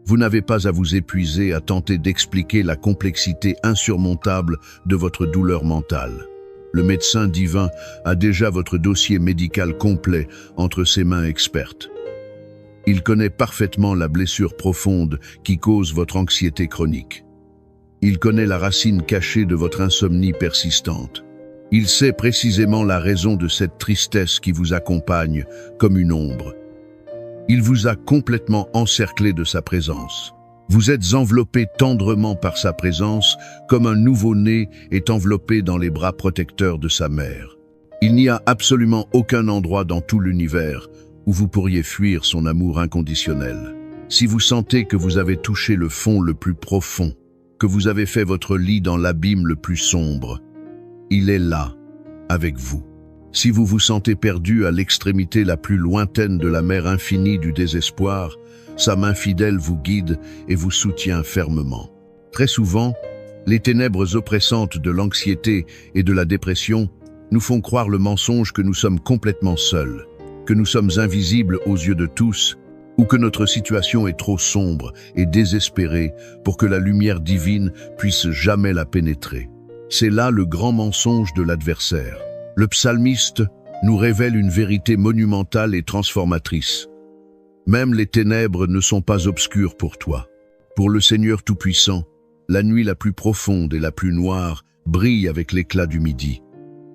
Vous n'avez pas à vous épuiser à tenter d'expliquer la complexité insurmontable de votre douleur mentale. Le médecin divin a déjà votre dossier médical complet entre ses mains expertes. Il connaît parfaitement la blessure profonde qui cause votre anxiété chronique. Il connaît la racine cachée de votre insomnie persistante. Il sait précisément la raison de cette tristesse qui vous accompagne comme une ombre. Il vous a complètement encerclé de sa présence. Vous êtes enveloppé tendrement par sa présence, comme un nouveau-né est enveloppé dans les bras protecteurs de sa mère. Il n'y a absolument aucun endroit dans tout l'univers où vous pourriez fuir son amour inconditionnel. Si vous sentez que vous avez touché le fond le plus profond, que vous avez fait votre lit dans l'abîme le plus sombre, il est là, avec vous. Si vous vous sentez perdu à l'extrémité la plus lointaine de la mer infinie du désespoir, sa main fidèle vous guide et vous soutient fermement. Très souvent, les ténèbres oppressantes de l'anxiété et de la dépression nous font croire le mensonge que nous sommes complètement seuls, que nous sommes invisibles aux yeux de tous, ou que notre situation est trop sombre et désespérée pour que la lumière divine puisse jamais la pénétrer. C'est là le grand mensonge de l'adversaire. Le psalmiste nous révèle une vérité monumentale et transformatrice. Même les ténèbres ne sont pas obscures pour toi. Pour le Seigneur Tout-Puissant, la nuit la plus profonde et la plus noire brille avec l'éclat du midi.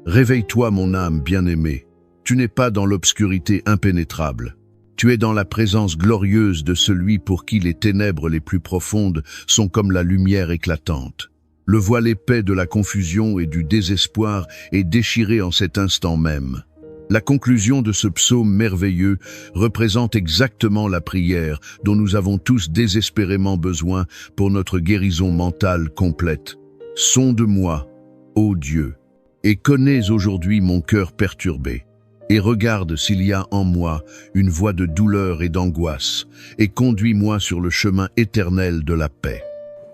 Réveille-toi, mon âme bien-aimée. Tu n'es pas dans l'obscurité impénétrable. Tu es dans la présence glorieuse de celui pour qui les ténèbres les plus profondes sont comme la lumière éclatante. Le voile épais de la confusion et du désespoir est déchiré en cet instant même. La conclusion de ce psaume merveilleux représente exactement la prière dont nous avons tous désespérément besoin pour notre guérison mentale complète. Sonde-moi, ô Dieu, et connais aujourd'hui mon cœur perturbé, et regarde s'il y a en moi une voie de douleur et d'angoisse, et conduis-moi sur le chemin éternel de la paix.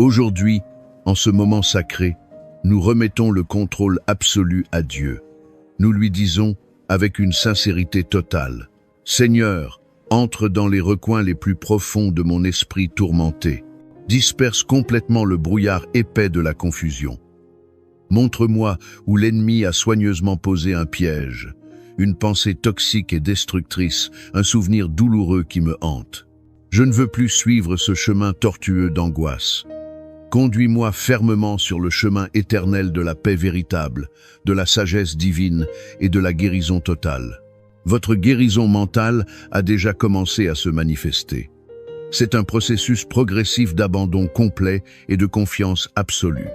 Aujourd'hui, en ce moment sacré, nous remettons le contrôle absolu à Dieu. Nous lui disons, avec une sincérité totale, « Seigneur, entre dans les recoins les plus profonds de mon esprit tourmenté. Disperse complètement le brouillard épais de la confusion. Montre-moi où l'ennemi a soigneusement posé un piège, une pensée toxique et destructrice, un souvenir douloureux qui me hante. Je ne veux plus suivre ce chemin tortueux d'angoisse. Conduis-moi fermement sur le chemin éternel de la paix véritable, de la sagesse divine et de la guérison totale. Votre guérison mentale a déjà commencé à se manifester. C'est un processus progressif d'abandon complet et de confiance absolue.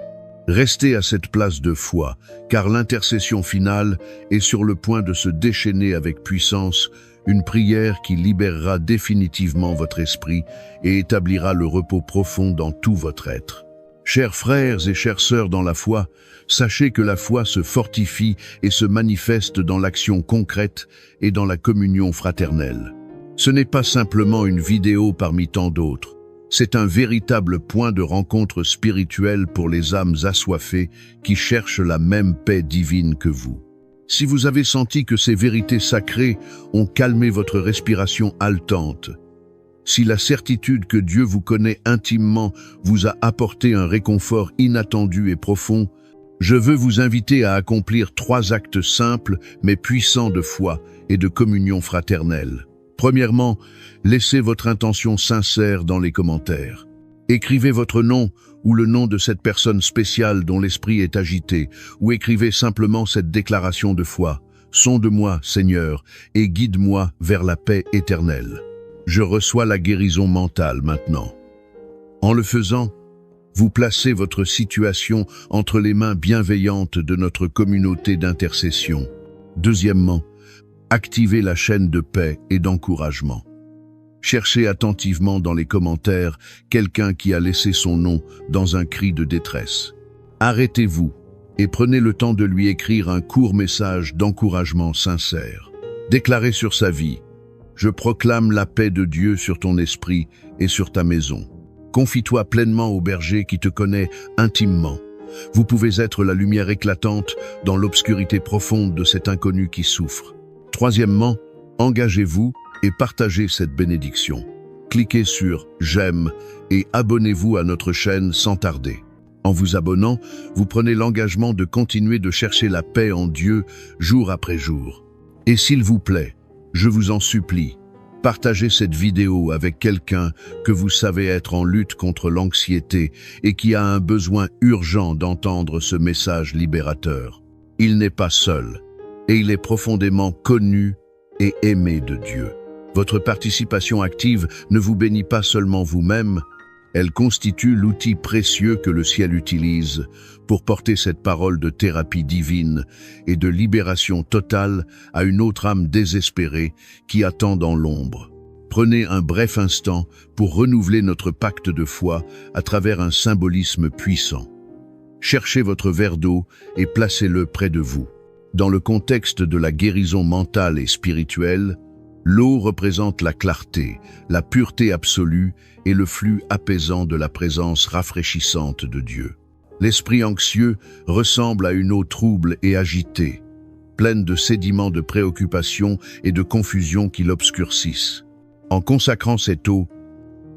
Restez à cette place de foi, car l'intercession finale est sur le point de se déchaîner avec puissance, une prière qui libérera définitivement votre esprit et établira le repos profond dans tout votre être. Chers frères et chères sœurs dans la foi, sachez que la foi se fortifie et se manifeste dans l'action concrète et dans la communion fraternelle. Ce n'est pas simplement une vidéo parmi tant d'autres. C'est un véritable point de rencontre spirituelle pour les âmes assoiffées qui cherchent la même paix divine que vous. Si vous avez senti que ces vérités sacrées ont calmé votre respiration haletante, si la certitude que Dieu vous connaît intimement vous a apporté un réconfort inattendu et profond, je veux vous inviter à accomplir 3 actes simples mais puissants de foi et de communion fraternelle. Premièrement, laissez votre intention sincère dans les commentaires. Écrivez votre nom ou le nom de cette personne spéciale dont l'esprit est agité, ou écrivez simplement cette déclaration de foi. « Sonde-moi, Seigneur, et guide-moi vers la paix éternelle. » Je reçois la guérison mentale maintenant. En le faisant, vous placez votre situation entre les mains bienveillantes de notre communauté d'intercession. Deuxièmement, activez la chaîne de paix et d'encouragement. Cherchez attentivement dans les commentaires quelqu'un qui a laissé son nom dans un cri de détresse. Arrêtez-vous et prenez le temps de lui écrire un court message d'encouragement sincère. Déclarez sur sa vie: « Je proclame la paix de Dieu sur ton esprit et sur ta maison. » Confie-toi pleinement au berger qui te connaît intimement. Vous pouvez être la lumière éclatante dans l'obscurité profonde de cet inconnu qui souffre. Troisièmement, engagez-vous et partagez cette bénédiction. Cliquez sur « J'aime » et abonnez-vous à notre chaîne sans tarder. En vous abonnant, vous prenez l'engagement de continuer de chercher la paix en Dieu jour après jour. Et s'il vous plaît, je vous en supplie, partagez cette vidéo avec quelqu'un que vous savez être en lutte contre l'anxiété et qui a un besoin urgent d'entendre ce message libérateur. Il n'est pas seul, et il est profondément connu et aimé de Dieu. Votre participation active ne vous bénit pas seulement vous-même, elle constitue l'outil précieux que le ciel utilise pour porter cette parole de thérapie divine et de libération totale à une autre âme désespérée qui attend dans l'ombre. Prenez un bref instant pour renouveler notre pacte de foi à travers un symbolisme puissant. Cherchez votre verre d'eau et placez-le près de vous. Dans le contexte de la guérison mentale et spirituelle, l'eau représente la clarté, la pureté absolue et le flux apaisant de la présence rafraîchissante de Dieu. L'esprit anxieux ressemble à une eau trouble et agitée, pleine de sédiments de préoccupation et de confusion qui l'obscurcissent. En consacrant cette eau,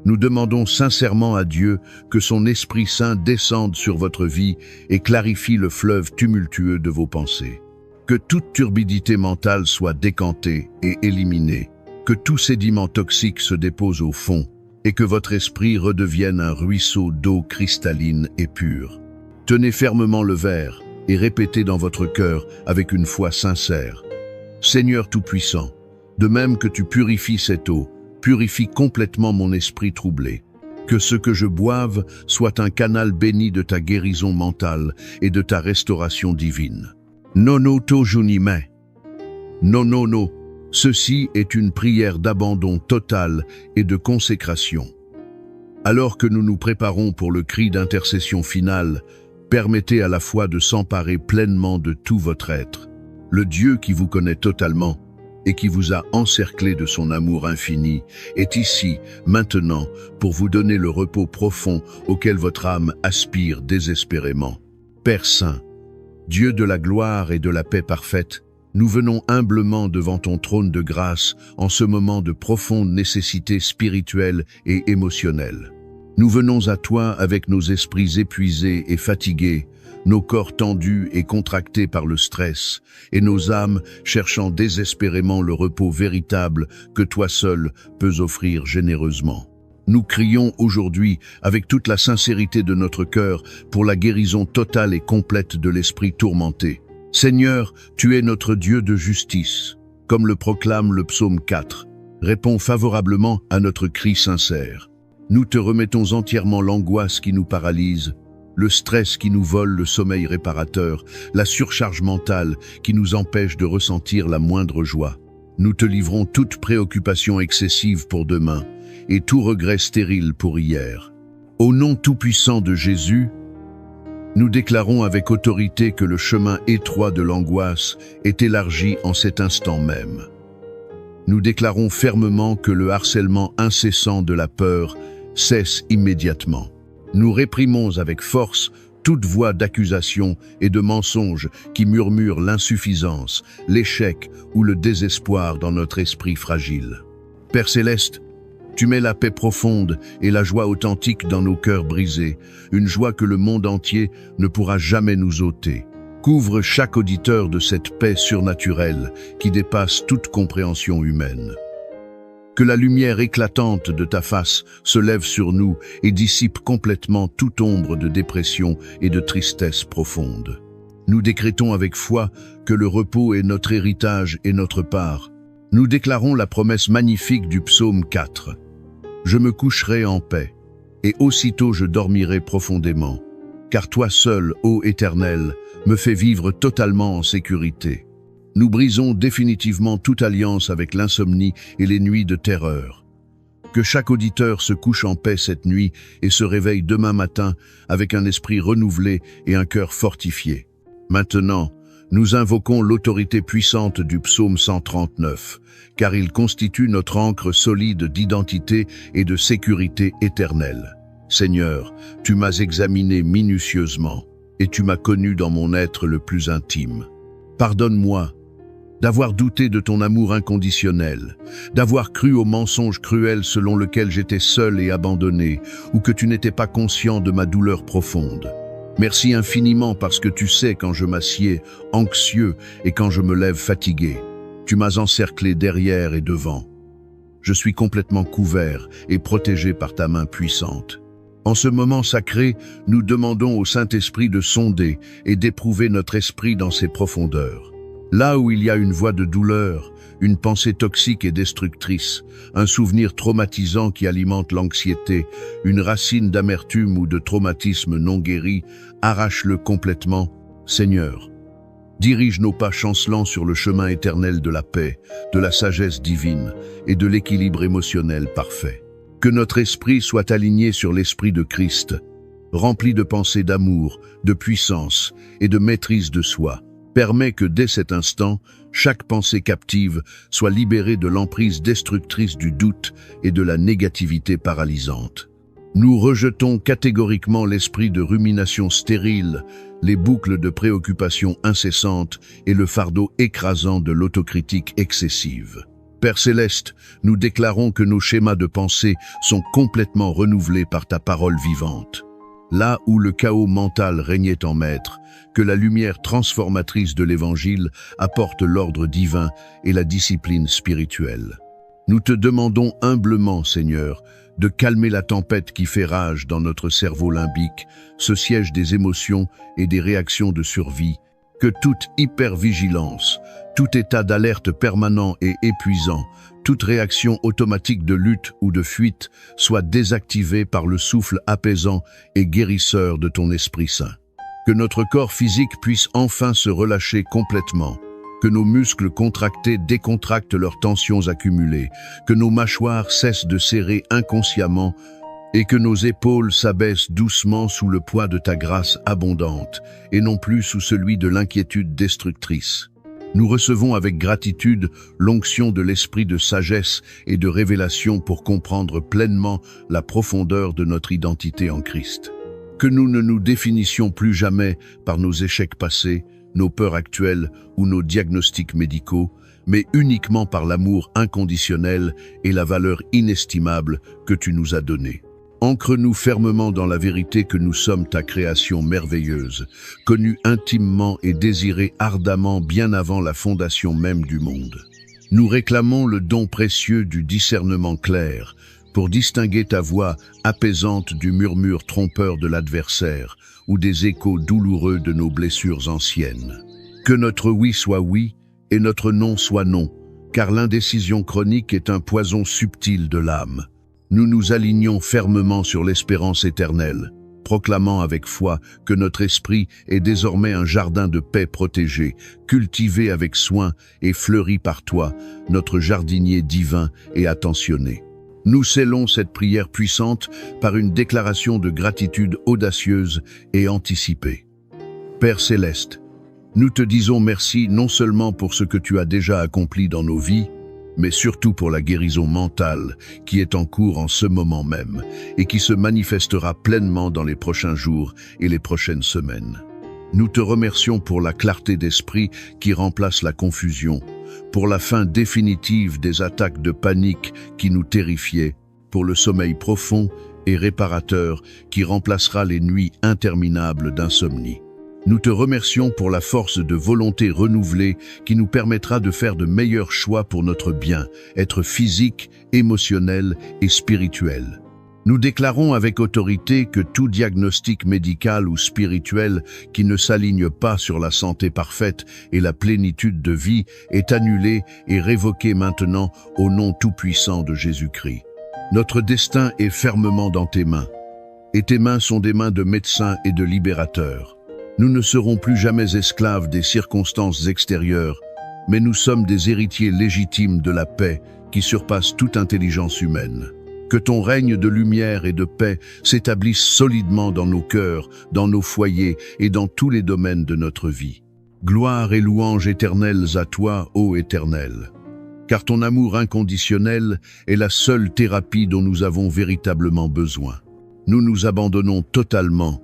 nous demandons sincèrement à Dieu que son Esprit Saint descende sur votre vie et clarifie le fleuve tumultueux de vos pensées. Que toute turbidité mentale soit décantée et éliminée, que tout sédiment toxique se dépose au fond et que votre esprit redevienne un ruisseau d'eau cristalline et pure. Tenez fermement le verre et répétez dans votre cœur avec une foi sincère: « Seigneur Tout-Puissant, de même que tu purifies cette eau, purifie complètement mon esprit troublé. Que ce que je boive soit un canal béni de ta guérison mentale et de ta restauration divine. Nono to junime. No. Ceci est une prière d'abandon total et de consécration. Alors que nous nous préparons pour le cri d'intercession finale, permettez à la fois de s'emparer pleinement de tout votre être. Le Dieu qui vous connaît totalement et qui vous a encerclé de son amour infini est ici, maintenant, pour vous donner le repos profond auquel votre âme aspire désespérément. Père Saint, Dieu de la gloire et de la paix parfaite, nous venons humblement devant ton trône de grâce en ce moment de profonde nécessité spirituelle et émotionnelle. Nous venons à toi avec nos esprits épuisés et fatigués, nos corps tendus et contractés par le stress, et nos âmes cherchant désespérément le repos véritable que toi seul peux offrir généreusement. Nous crions aujourd'hui avec toute la sincérité de notre cœur pour la guérison totale et complète de l'esprit tourmenté. Seigneur, tu es notre Dieu de justice. Comme le proclame le psaume 4, réponds favorablement à notre cri sincère. Nous te remettons entièrement l'angoisse qui nous paralyse, le stress qui nous vole le sommeil réparateur, la surcharge mentale qui nous empêche de ressentir la moindre joie. Nous te livrons toute préoccupation excessive pour demain et tout regret stérile pour hier. Au nom tout-puissant de Jésus, nous déclarons avec autorité que le chemin étroit de l'angoisse est élargi en cet instant même. Nous déclarons fermement que le harcèlement incessant de la peur cesse immédiatement. Nous réprimons avec force toute voix d'accusation et de mensonge qui murmure l'insuffisance, l'échec ou le désespoir dans notre esprit fragile. Père Céleste, tu mets la paix profonde et la joie authentique dans nos cœurs brisés, une joie que le monde entier ne pourra jamais nous ôter. Couvre chaque auditeur de cette paix surnaturelle qui dépasse toute compréhension humaine. Que la lumière éclatante de ta face se lève sur nous et dissipe complètement toute ombre de dépression et de tristesse profonde. Nous décrétons avec foi que le repos est notre héritage et notre part. Nous déclarons la promesse magnifique du psaume 4. Je me coucherai en paix, et aussitôt je dormirai profondément, car toi seul, ô Éternel, me fais vivre totalement en sécurité. Nous brisons définitivement toute alliance avec l'insomnie et les nuits de terreur. Que chaque auditeur se couche en paix cette nuit et se réveille demain matin avec un esprit renouvelé et un cœur fortifié. Maintenant, nous invoquons l'autorité puissante du psaume 139, car il constitue notre ancre solide d'identité et de sécurité éternelle. Seigneur, tu m'as examiné minutieusement, et tu m'as connu dans mon être le plus intime. Pardonne-moi d'avoir douté de ton amour inconditionnel, d'avoir cru au mensonge cruel selon lequel j'étais seul et abandonné, ou que tu n'étais pas conscient de ma douleur profonde. Merci infiniment parce que tu sais quand je m'assieds anxieux et quand je me lève fatigué. Tu m'as encerclé derrière et devant. Je suis complètement couvert et protégé par ta main puissante. En ce moment sacré, nous demandons au Saint-Esprit de sonder et d'éprouver notre esprit dans ses profondeurs. Là où il y a une voix de douleur, une pensée toxique et destructrice, un souvenir traumatisant qui alimente l'anxiété, une racine d'amertume ou de traumatisme non guéri, arrache-le complètement, Seigneur. Dirige nos pas chancelants sur le chemin éternel de la paix, de la sagesse divine et de l'équilibre émotionnel parfait. Que notre esprit soit aligné sur l'esprit de Christ, rempli de pensées d'amour, de puissance et de maîtrise de soi. Permet que dès cet instant, chaque pensée captive soit libérée de l'emprise destructrice du doute et de la négativité paralysante. Nous rejetons catégoriquement l'esprit de rumination stérile, les boucles de préoccupation incessantes et le fardeau écrasant de l'autocritique excessive. Père Céleste, nous déclarons que nos schémas de pensée sont complètement renouvelés par ta parole vivante. Là où le chaos mental régnait en maître, que la lumière transformatrice de l'Évangile apporte l'ordre divin et la discipline spirituelle. Nous te demandons humblement, Seigneur, de calmer la tempête qui fait rage dans notre cerveau limbique, ce siège des émotions et des réactions de survie, que toute hypervigilance, Tout état d'alerte permanent et épuisant, toute réaction automatique de lutte ou de fuite soit désactivée par le souffle apaisant et guérisseur de ton Esprit Saint. Que notre corps physique puisse enfin se relâcher complètement, que nos muscles contractés décontractent leurs tensions accumulées, que nos mâchoires cessent de serrer inconsciemment et que nos épaules s'abaissent doucement sous le poids de ta grâce abondante et non plus sous celui de l'inquiétude destructrice. Nous recevons avec gratitude l'onction de l'esprit de sagesse et de révélation pour comprendre pleinement la profondeur de notre identité en Christ. Que nous ne nous définissions plus jamais par nos échecs passés, nos peurs actuelles ou nos diagnostics médicaux, mais uniquement par l'amour inconditionnel et la valeur inestimable que tu nous as donnée. Ancre-nous fermement dans la vérité que nous sommes ta création merveilleuse, connue intimement et désirée ardemment bien avant la fondation même du monde. Nous réclamons le don précieux du discernement clair, pour distinguer ta voix apaisante du murmure trompeur de l'adversaire ou des échos douloureux de nos blessures anciennes. Que notre oui soit oui et notre non soit non, car l'indécision chronique est un poison subtil de l'âme. Nous nous alignons fermement sur l'espérance éternelle, proclamant avec foi que notre esprit est désormais un jardin de paix protégé, cultivé avec soin et fleuri par toi, notre jardinier divin et attentionné. Nous scellons cette prière puissante par une déclaration de gratitude audacieuse et anticipée. Père Céleste, nous te disons merci non seulement pour ce que tu as déjà accompli dans nos vies, mais surtout pour la guérison mentale qui est en cours en ce moment même et qui se manifestera pleinement dans les prochains jours et les prochaines semaines. Nous te remercions pour la clarté d'esprit qui remplace la confusion, pour la fin définitive des attaques de panique qui nous terrifiaient, pour le sommeil profond et réparateur qui remplacera les nuits interminables d'insomnie. Nous te remercions pour la force de volonté renouvelée qui nous permettra de faire de meilleurs choix pour notre bien, être physique, émotionnel et spirituel. Nous déclarons avec autorité que tout diagnostic médical ou spirituel qui ne s'aligne pas sur la santé parfaite et la plénitude de vie est annulé et révoqué maintenant au nom tout-puissant de Jésus-Christ. Notre destin est fermement dans tes mains, et tes mains sont des mains de médecins et de libérateurs. Nous ne serons plus jamais esclaves des circonstances extérieures, mais nous sommes des héritiers légitimes de la paix qui surpasse toute intelligence humaine. Que ton règne de lumière et de paix s'établisse solidement dans nos cœurs, dans nos foyers et dans tous les domaines de notre vie. Gloire et louange éternelles à toi, ô Éternel. Car ton amour inconditionnel est la seule thérapie dont nous avons véritablement besoin. Nous nous abandonnons totalement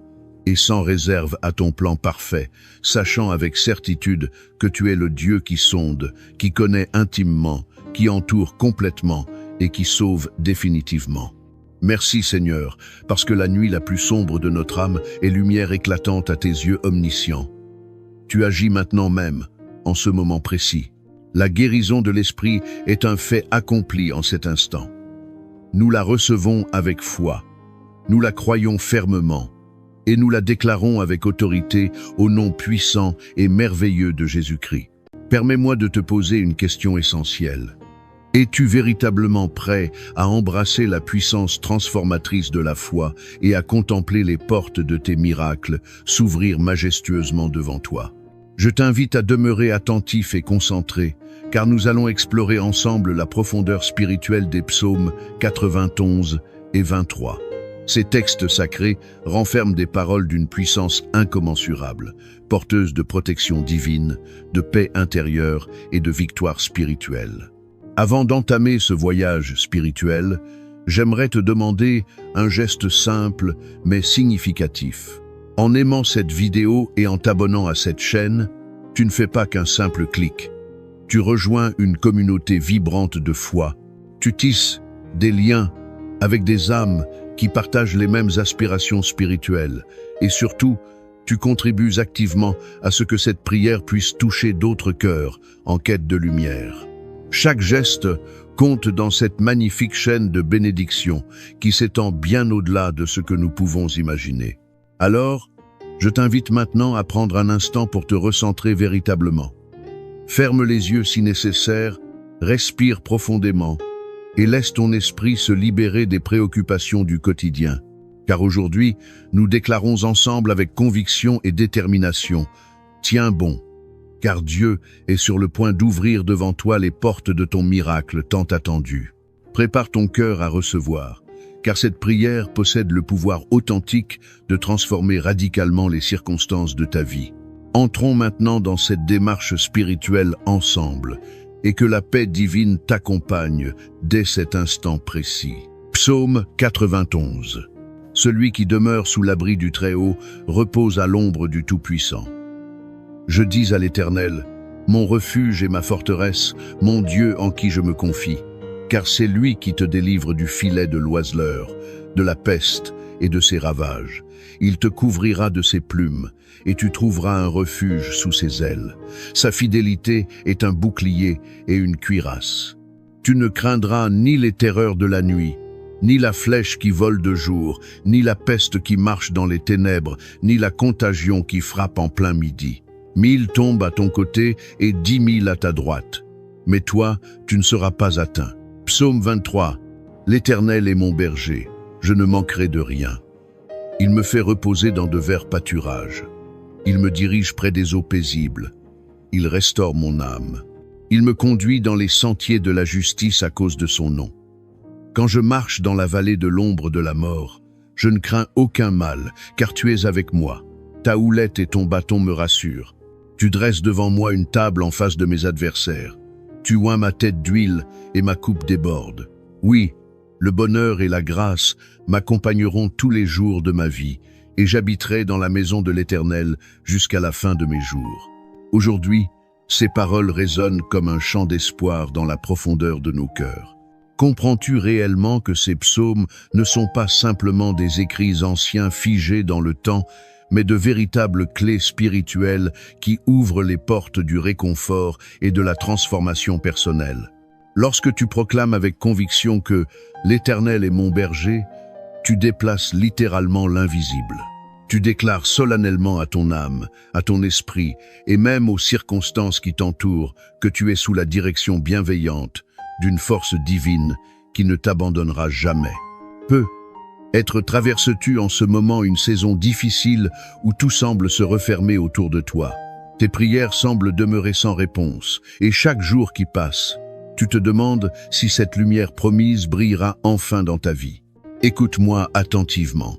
et sans réserve à ton plan parfait, sachant avec certitude que tu es le Dieu qui sonde, qui connaît intimement, qui entoure complètement et qui sauve définitivement. Merci Seigneur, parce que la nuit la plus sombre de notre âme est lumière éclatante à tes yeux omniscients. Tu agis maintenant même, en ce moment précis. La guérison de l'esprit est un fait accompli en cet instant. Nous la recevons avec foi, nous la croyons fermement, et nous la déclarons avec autorité au nom puissant et merveilleux de Jésus-Christ. Permets-moi de te poser une question essentielle. Es-tu véritablement prêt à embrasser la puissance transformatrice de la foi et à contempler les portes de tes miracles s'ouvrir majestueusement devant toi? Je t'invite à demeurer attentif et concentré, car nous allons explorer ensemble la profondeur spirituelle des psaumes 91 et 23. Ces textes sacrés renferment des paroles d'une puissance incommensurable, porteuses de protection divine, de paix intérieure et de victoire spirituelle. Avant d'entamer ce voyage spirituel, j'aimerais te demander un geste simple mais significatif. En aimant cette vidéo et en t'abonnant à cette chaîne, tu ne fais pas qu'un simple clic. Tu rejoins une communauté vibrante de foi. Tu tisses des liens avec des âmes qui partagent les mêmes aspirations spirituelles. Et surtout, tu contribues activement à ce que cette prière puisse toucher d'autres cœurs en quête de lumière. Chaque geste compte dans cette magnifique chaîne de bénédiction qui s'étend bien au-delà de ce que nous pouvons imaginer. Alors, je t'invite maintenant à prendre un instant pour te recentrer véritablement. Ferme les yeux si nécessaire, respire profondément et laisse ton esprit se libérer des préoccupations du quotidien. Car aujourd'hui, nous déclarons ensemble avec conviction et détermination: tiens bon, car Dieu est sur le point d'ouvrir devant toi les portes de ton miracle tant attendu. Prépare ton cœur à recevoir, car cette prière possède le pouvoir authentique de transformer radicalement les circonstances de ta vie. Entrons maintenant dans cette démarche spirituelle ensemble, et que la paix divine t'accompagne dès cet instant précis. Psaume 91. Celui qui demeure sous l'abri du Très-Haut repose à l'ombre du Tout-Puissant. Je dis à l'Éternel: mon refuge et ma forteresse, mon Dieu en qui je me confie, car c'est lui qui te délivre du filet de l'oiseleur, de la peste et de ses ravages. Il te couvrira de ses plumes, et tu trouveras un refuge sous ses ailes. Sa fidélité est un bouclier et une cuirasse. Tu ne craindras ni les terreurs de la nuit, ni la flèche qui vole de jour, ni la peste qui marche dans les ténèbres, ni la contagion qui frappe en plein midi. 1000 tombent à ton côté et 10 000 à ta droite. Mais toi, tu ne seras pas atteint. Psaume 23. L'Éternel est mon berger, je ne manquerai de rien. Il me fait reposer dans de verts pâturages. Il me dirige près des eaux paisibles. Il restaure mon âme. Il me conduit dans les sentiers de la justice à cause de son nom. Quand je marche dans la vallée de l'ombre de la mort, je ne crains aucun mal, car tu es avec moi. Ta houlette et ton bâton me rassurent. Tu dresses devant moi une table en face de mes adversaires. Tu oins ma tête d'huile et ma coupe déborde. Oui, le bonheur et la grâce m'accompagneront tous les jours de ma vie, et j'habiterai dans la maison de l'Éternel jusqu'à la fin de mes jours. Aujourd'hui, ces paroles résonnent comme un chant d'espoir dans la profondeur de nos cœurs. Comprends-tu réellement que ces psaumes ne sont pas simplement des écrits anciens figés dans le temps, mais de véritables clés spirituelles qui ouvrent les portes du réconfort et de la transformation personnelle? Lorsque tu proclames avec conviction que l'Éternel est mon berger, tu déplaces littéralement l'invisible. Tu déclares solennellement à ton âme, à ton esprit et même aux circonstances qui t'entourent que tu es sous la direction bienveillante d'une force divine qui ne t'abandonnera jamais. Peut-être traverses-tu en ce moment une saison difficile où tout semble se refermer autour de toi. Tes prières semblent demeurer sans réponse, et chaque jour qui passe, tu te demandes si cette lumière promise brillera enfin dans ta vie. Écoute-moi attentivement.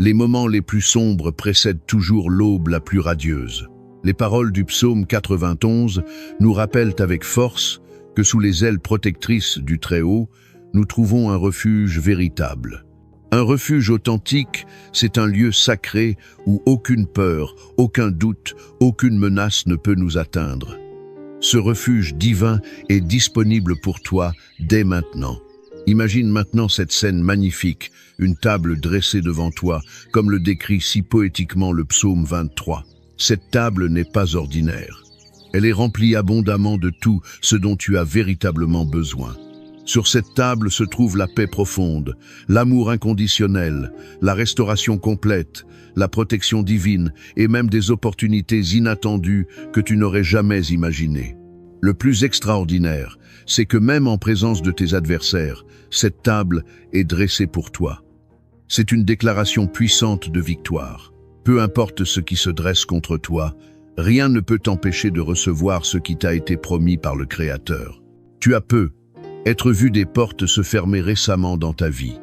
Les moments les plus sombres précèdent toujours l'aube la plus radieuse. Les paroles du psaume 91 nous rappellent avec force que sous les ailes protectrices du Très-Haut, nous trouvons un refuge véritable. Un refuge authentique, c'est un lieu sacré où aucune peur, aucun doute, aucune menace ne peut nous atteindre. Ce refuge divin est disponible pour toi dès maintenant. Imagine maintenant cette scène magnifique, une table dressée devant toi, comme le décrit si poétiquement le psaume 23. Cette table n'est pas ordinaire. Elle est remplie abondamment de tout ce dont tu as véritablement besoin. Sur cette table se trouve la paix profonde, l'amour inconditionnel, la restauration complète, la protection divine et même des opportunités inattendues que tu n'aurais jamais imaginées. Le plus extraordinaire, c'est que même en présence de tes adversaires, cette table est dressée pour toi. C'est une déclaration puissante de victoire. Peu importe ce qui se dresse contre toi, rien ne peut t'empêcher de recevoir ce qui t'a été promis par le Créateur. Tu as être vu des portes se fermer récemment dans ta vie.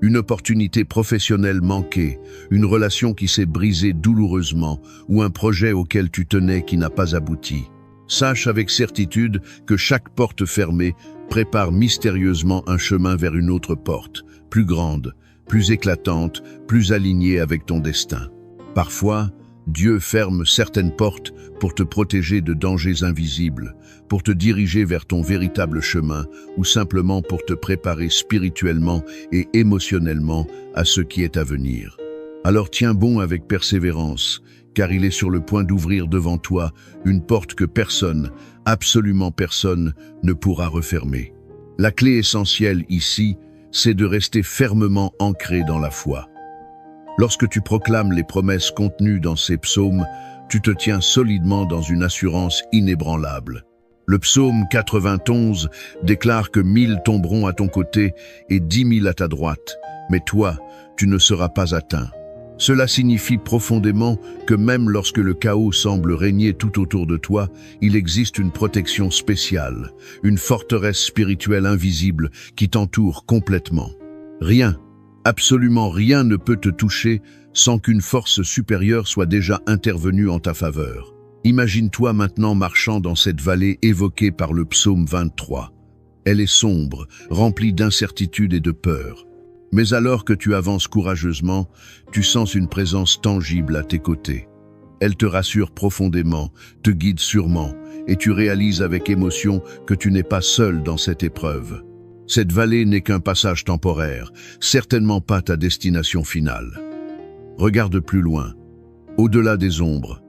Une opportunité professionnelle manquée, une relation qui s'est brisée douloureusement ou un projet auquel tu tenais qui n'a pas abouti. Sache avec certitude que chaque porte fermée prépare mystérieusement un chemin vers une autre porte, plus grande, plus éclatante, plus alignée avec ton destin. Parfois, Dieu ferme certaines portes pour te protéger de dangers invisibles, pour te diriger vers ton véritable chemin ou simplement pour te préparer spirituellement et émotionnellement à ce qui est à venir. Alors tiens bon avec persévérance, car il est sur le point d'ouvrir devant toi une porte que personne, absolument personne, ne pourra refermer. La clé essentielle ici, c'est de rester fermement ancré dans la foi. Lorsque tu proclames les promesses contenues dans ces psaumes, tu te tiens solidement dans une assurance inébranlable. Le psaume 91 déclare que 1000 tomberont à ton côté et 10 000 à ta droite, mais toi, tu ne seras pas atteint. Cela signifie profondément que même lorsque le chaos semble régner tout autour de toi, il existe une protection spéciale, une forteresse spirituelle invisible qui t'entoure complètement. Rien, absolument rien ne peut te toucher sans qu'une force supérieure soit déjà intervenue en ta faveur. Imagine-toi maintenant marchant dans cette vallée évoquée par le psaume 23. Elle est sombre, remplie d'incertitude et de peur. Mais alors que tu avances courageusement, tu sens une présence tangible à tes côtés. Elle te rassure profondément, te guide sûrement, et tu réalises avec émotion que tu n'es pas seul dans cette épreuve. Cette vallée n'est qu'un passage temporaire, certainement pas ta destination finale. Regarde plus loin, au-delà des ombres.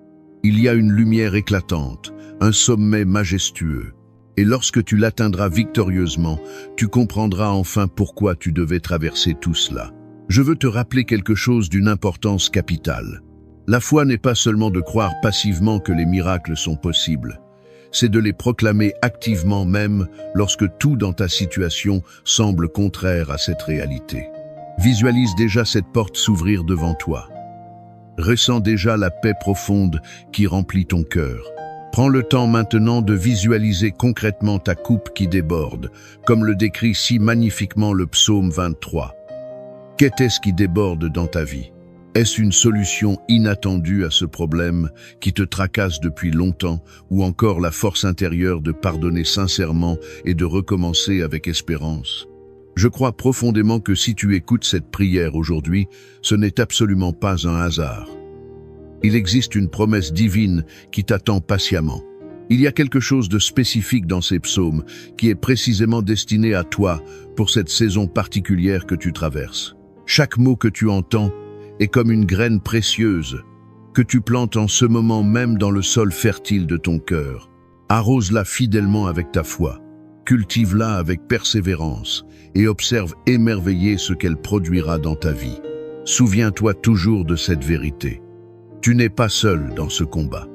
Il y a une lumière éclatante, un sommet majestueux. Et lorsque tu l'atteindras victorieusement, tu comprendras enfin pourquoi tu devais traverser tout cela. Je veux te rappeler quelque chose d'une importance capitale. La foi n'est pas seulement de croire passivement que les miracles sont possibles. C'est de les proclamer activement même lorsque tout dans ta situation semble contraire à cette réalité. Visualise déjà cette porte s'ouvrir devant toi. Ressens déjà la paix profonde qui remplit ton cœur. Prends le temps maintenant de visualiser concrètement ta coupe qui déborde, comme le décrit si magnifiquement le psaume 23. Qu'est-ce qui déborde dans ta vie? Est-ce une solution inattendue à ce problème qui te tracasse depuis longtemps, ou encore la force intérieure de pardonner sincèrement et de recommencer avec espérance? Je crois profondément que si tu écoutes cette prière aujourd'hui, ce n'est absolument pas un hasard. Il existe une promesse divine qui t'attend patiemment. Il y a quelque chose de spécifique dans ces psaumes qui est précisément destiné à toi pour cette saison particulière que tu traverses. Chaque mot que tu entends est comme une graine précieuse que tu plantes en ce moment même dans le sol fertile de ton cœur. Arrose-la fidèlement avec ta foi. Cultive-la avec persévérance et observe émerveillé ce qu'elle produira dans ta vie. Souviens-toi toujours de cette vérité. Tu n'es pas seul dans ce combat.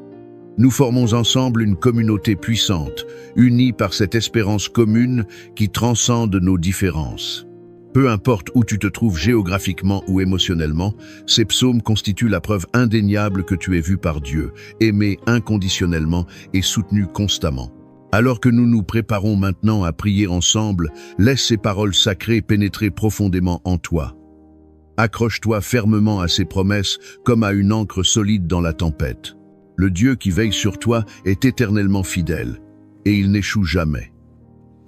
Nous formons ensemble une communauté puissante, unie par cette espérance commune qui transcende nos différences. Peu importe où tu te trouves géographiquement ou émotionnellement, ces psaumes constituent la preuve indéniable que tu es vu par Dieu, aimé inconditionnellement et soutenu constamment. Alors que nous nous préparons maintenant à prier ensemble, laisse ces paroles sacrées pénétrer profondément en toi. Accroche-toi fermement à ces promesses comme à une ancre solide dans la tempête. Le Dieu qui veille sur toi est éternellement fidèle, et il n'échoue jamais.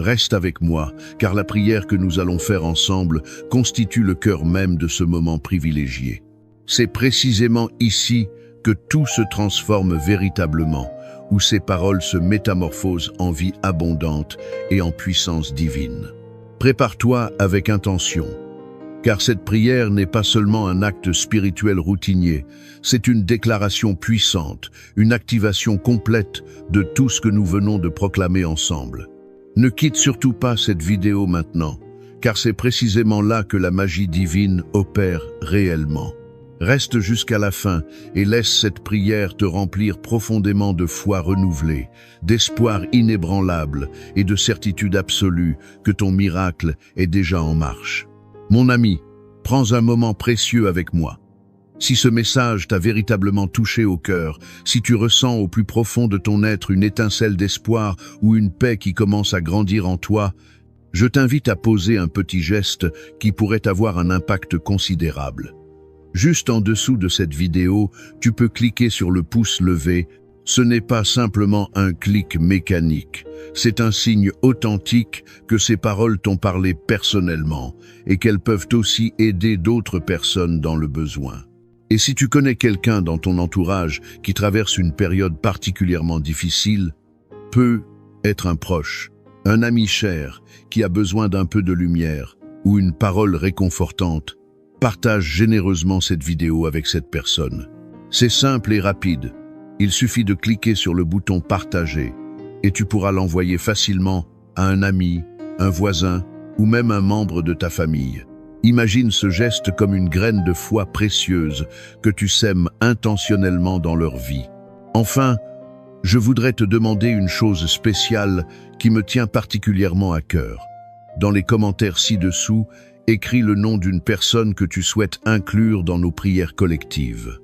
Reste avec moi, car la prière que nous allons faire ensemble constitue le cœur même de ce moment privilégié. C'est précisément ici que tout se transforme véritablement, où ces paroles se métamorphosent en vie abondante et en puissance divine. Prépare-toi avec intention, car cette prière n'est pas seulement un acte spirituel routinier, c'est une déclaration puissante, une activation complète de tout ce que nous venons de proclamer ensemble. Ne quitte surtout pas cette vidéo maintenant, car c'est précisément là que la magie divine opère réellement. Reste jusqu'à la fin et laisse cette prière te remplir profondément de foi renouvelée, d'espoir inébranlable et de certitude absolue que ton miracle est déjà en marche. Mon ami, prends un moment précieux avec moi. Si ce message t'a véritablement touché au cœur, si tu ressens au plus profond de ton être une étincelle d'espoir ou une paix qui commence à grandir en toi, je t'invite à poser un petit geste qui pourrait avoir un impact considérable. Juste en dessous de cette vidéo, tu peux cliquer sur le pouce levé. Ce n'est pas simplement un clic mécanique, c'est un signe authentique que ces paroles t'ont parlé personnellement et qu'elles peuvent aussi aider d'autres personnes dans le besoin. Et si tu connais quelqu'un dans ton entourage qui traverse une période particulièrement difficile, peut être un proche, un ami cher qui a besoin d'un peu de lumière ou une parole réconfortante, partage généreusement cette vidéo avec cette personne. C'est simple et rapide. Il suffit de cliquer sur le bouton « Partager » et tu pourras l'envoyer facilement à un ami, un voisin ou même un membre de ta famille. Imagine ce geste comme une graine de foi précieuse que tu sèmes intentionnellement dans leur vie. Enfin, je voudrais te demander une chose spéciale qui me tient particulièrement à cœur. Dans les commentaires ci-dessous, écris le nom d'une personne que tu souhaites inclure dans nos prières collectives.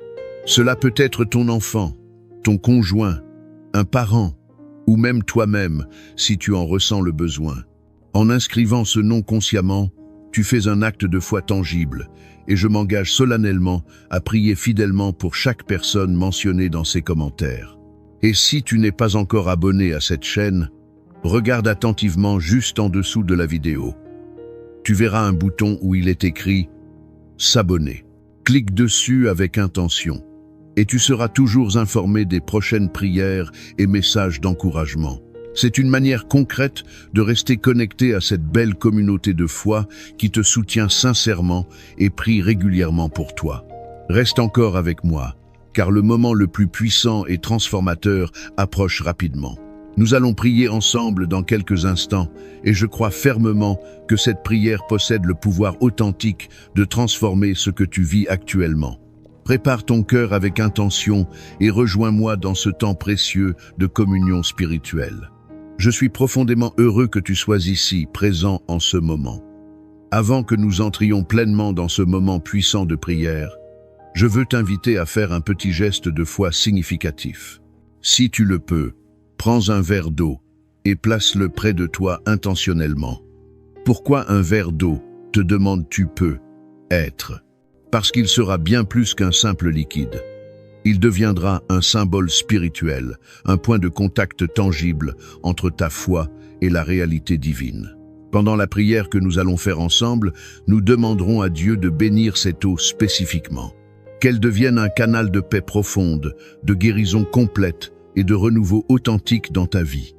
Cela peut être ton enfant, ton conjoint, un parent, ou même toi-même, si tu en ressens le besoin. En inscrivant ce nom consciemment, tu fais un acte de foi tangible, et je m'engage solennellement à prier fidèlement pour chaque personne mentionnée dans ces commentaires. Et si tu n'es pas encore abonné à cette chaîne, regarde attentivement juste en dessous de la vidéo. Tu verras un bouton où il est écrit « S'abonner ». Clique dessus avec intention, et tu seras toujours informé des prochaines prières et messages d'encouragement. C'est une manière concrète de rester connecté à cette belle communauté de foi qui te soutient sincèrement et prie régulièrement pour toi. Reste encore avec moi, car le moment le plus puissant et transformateur approche rapidement. Nous allons prier ensemble dans quelques instants, et je crois fermement que cette prière possède le pouvoir authentique de transformer ce que tu vis actuellement. Prépare ton cœur avec intention et rejoins-moi dans ce temps précieux de communion spirituelle. Je suis profondément heureux que tu sois ici, présent en ce moment. Avant que nous entrions pleinement dans ce moment puissant de prière, je veux t'inviter à faire un petit geste de foi significatif. Si tu le peux, prends un verre d'eau et place-le près de toi intentionnellement. Pourquoi un verre d'eau, te demandes-tu peux être? Parce qu'il sera bien plus qu'un simple liquide. Il deviendra un symbole spirituel, un point de contact tangible entre ta foi et la réalité divine. Pendant la prière que nous allons faire ensemble, nous demanderons à Dieu de bénir cette eau spécifiquement. Qu'elle devienne un canal de paix profonde, de guérison complète et de renouveau authentique dans ta vie.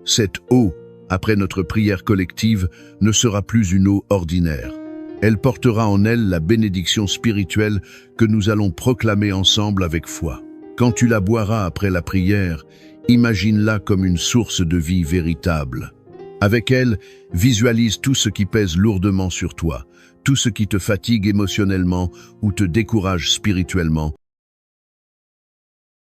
Cette eau, après notre prière collective, ne sera plus une eau ordinaire. Elle portera en elle la bénédiction spirituelle que nous allons proclamer ensemble avec foi. Quand tu la boiras après la prière, imagine-la comme une source de vie véritable. Avec elle, visualise tout ce qui pèse lourdement sur toi, tout ce qui te fatigue émotionnellement ou te décourage spirituellement,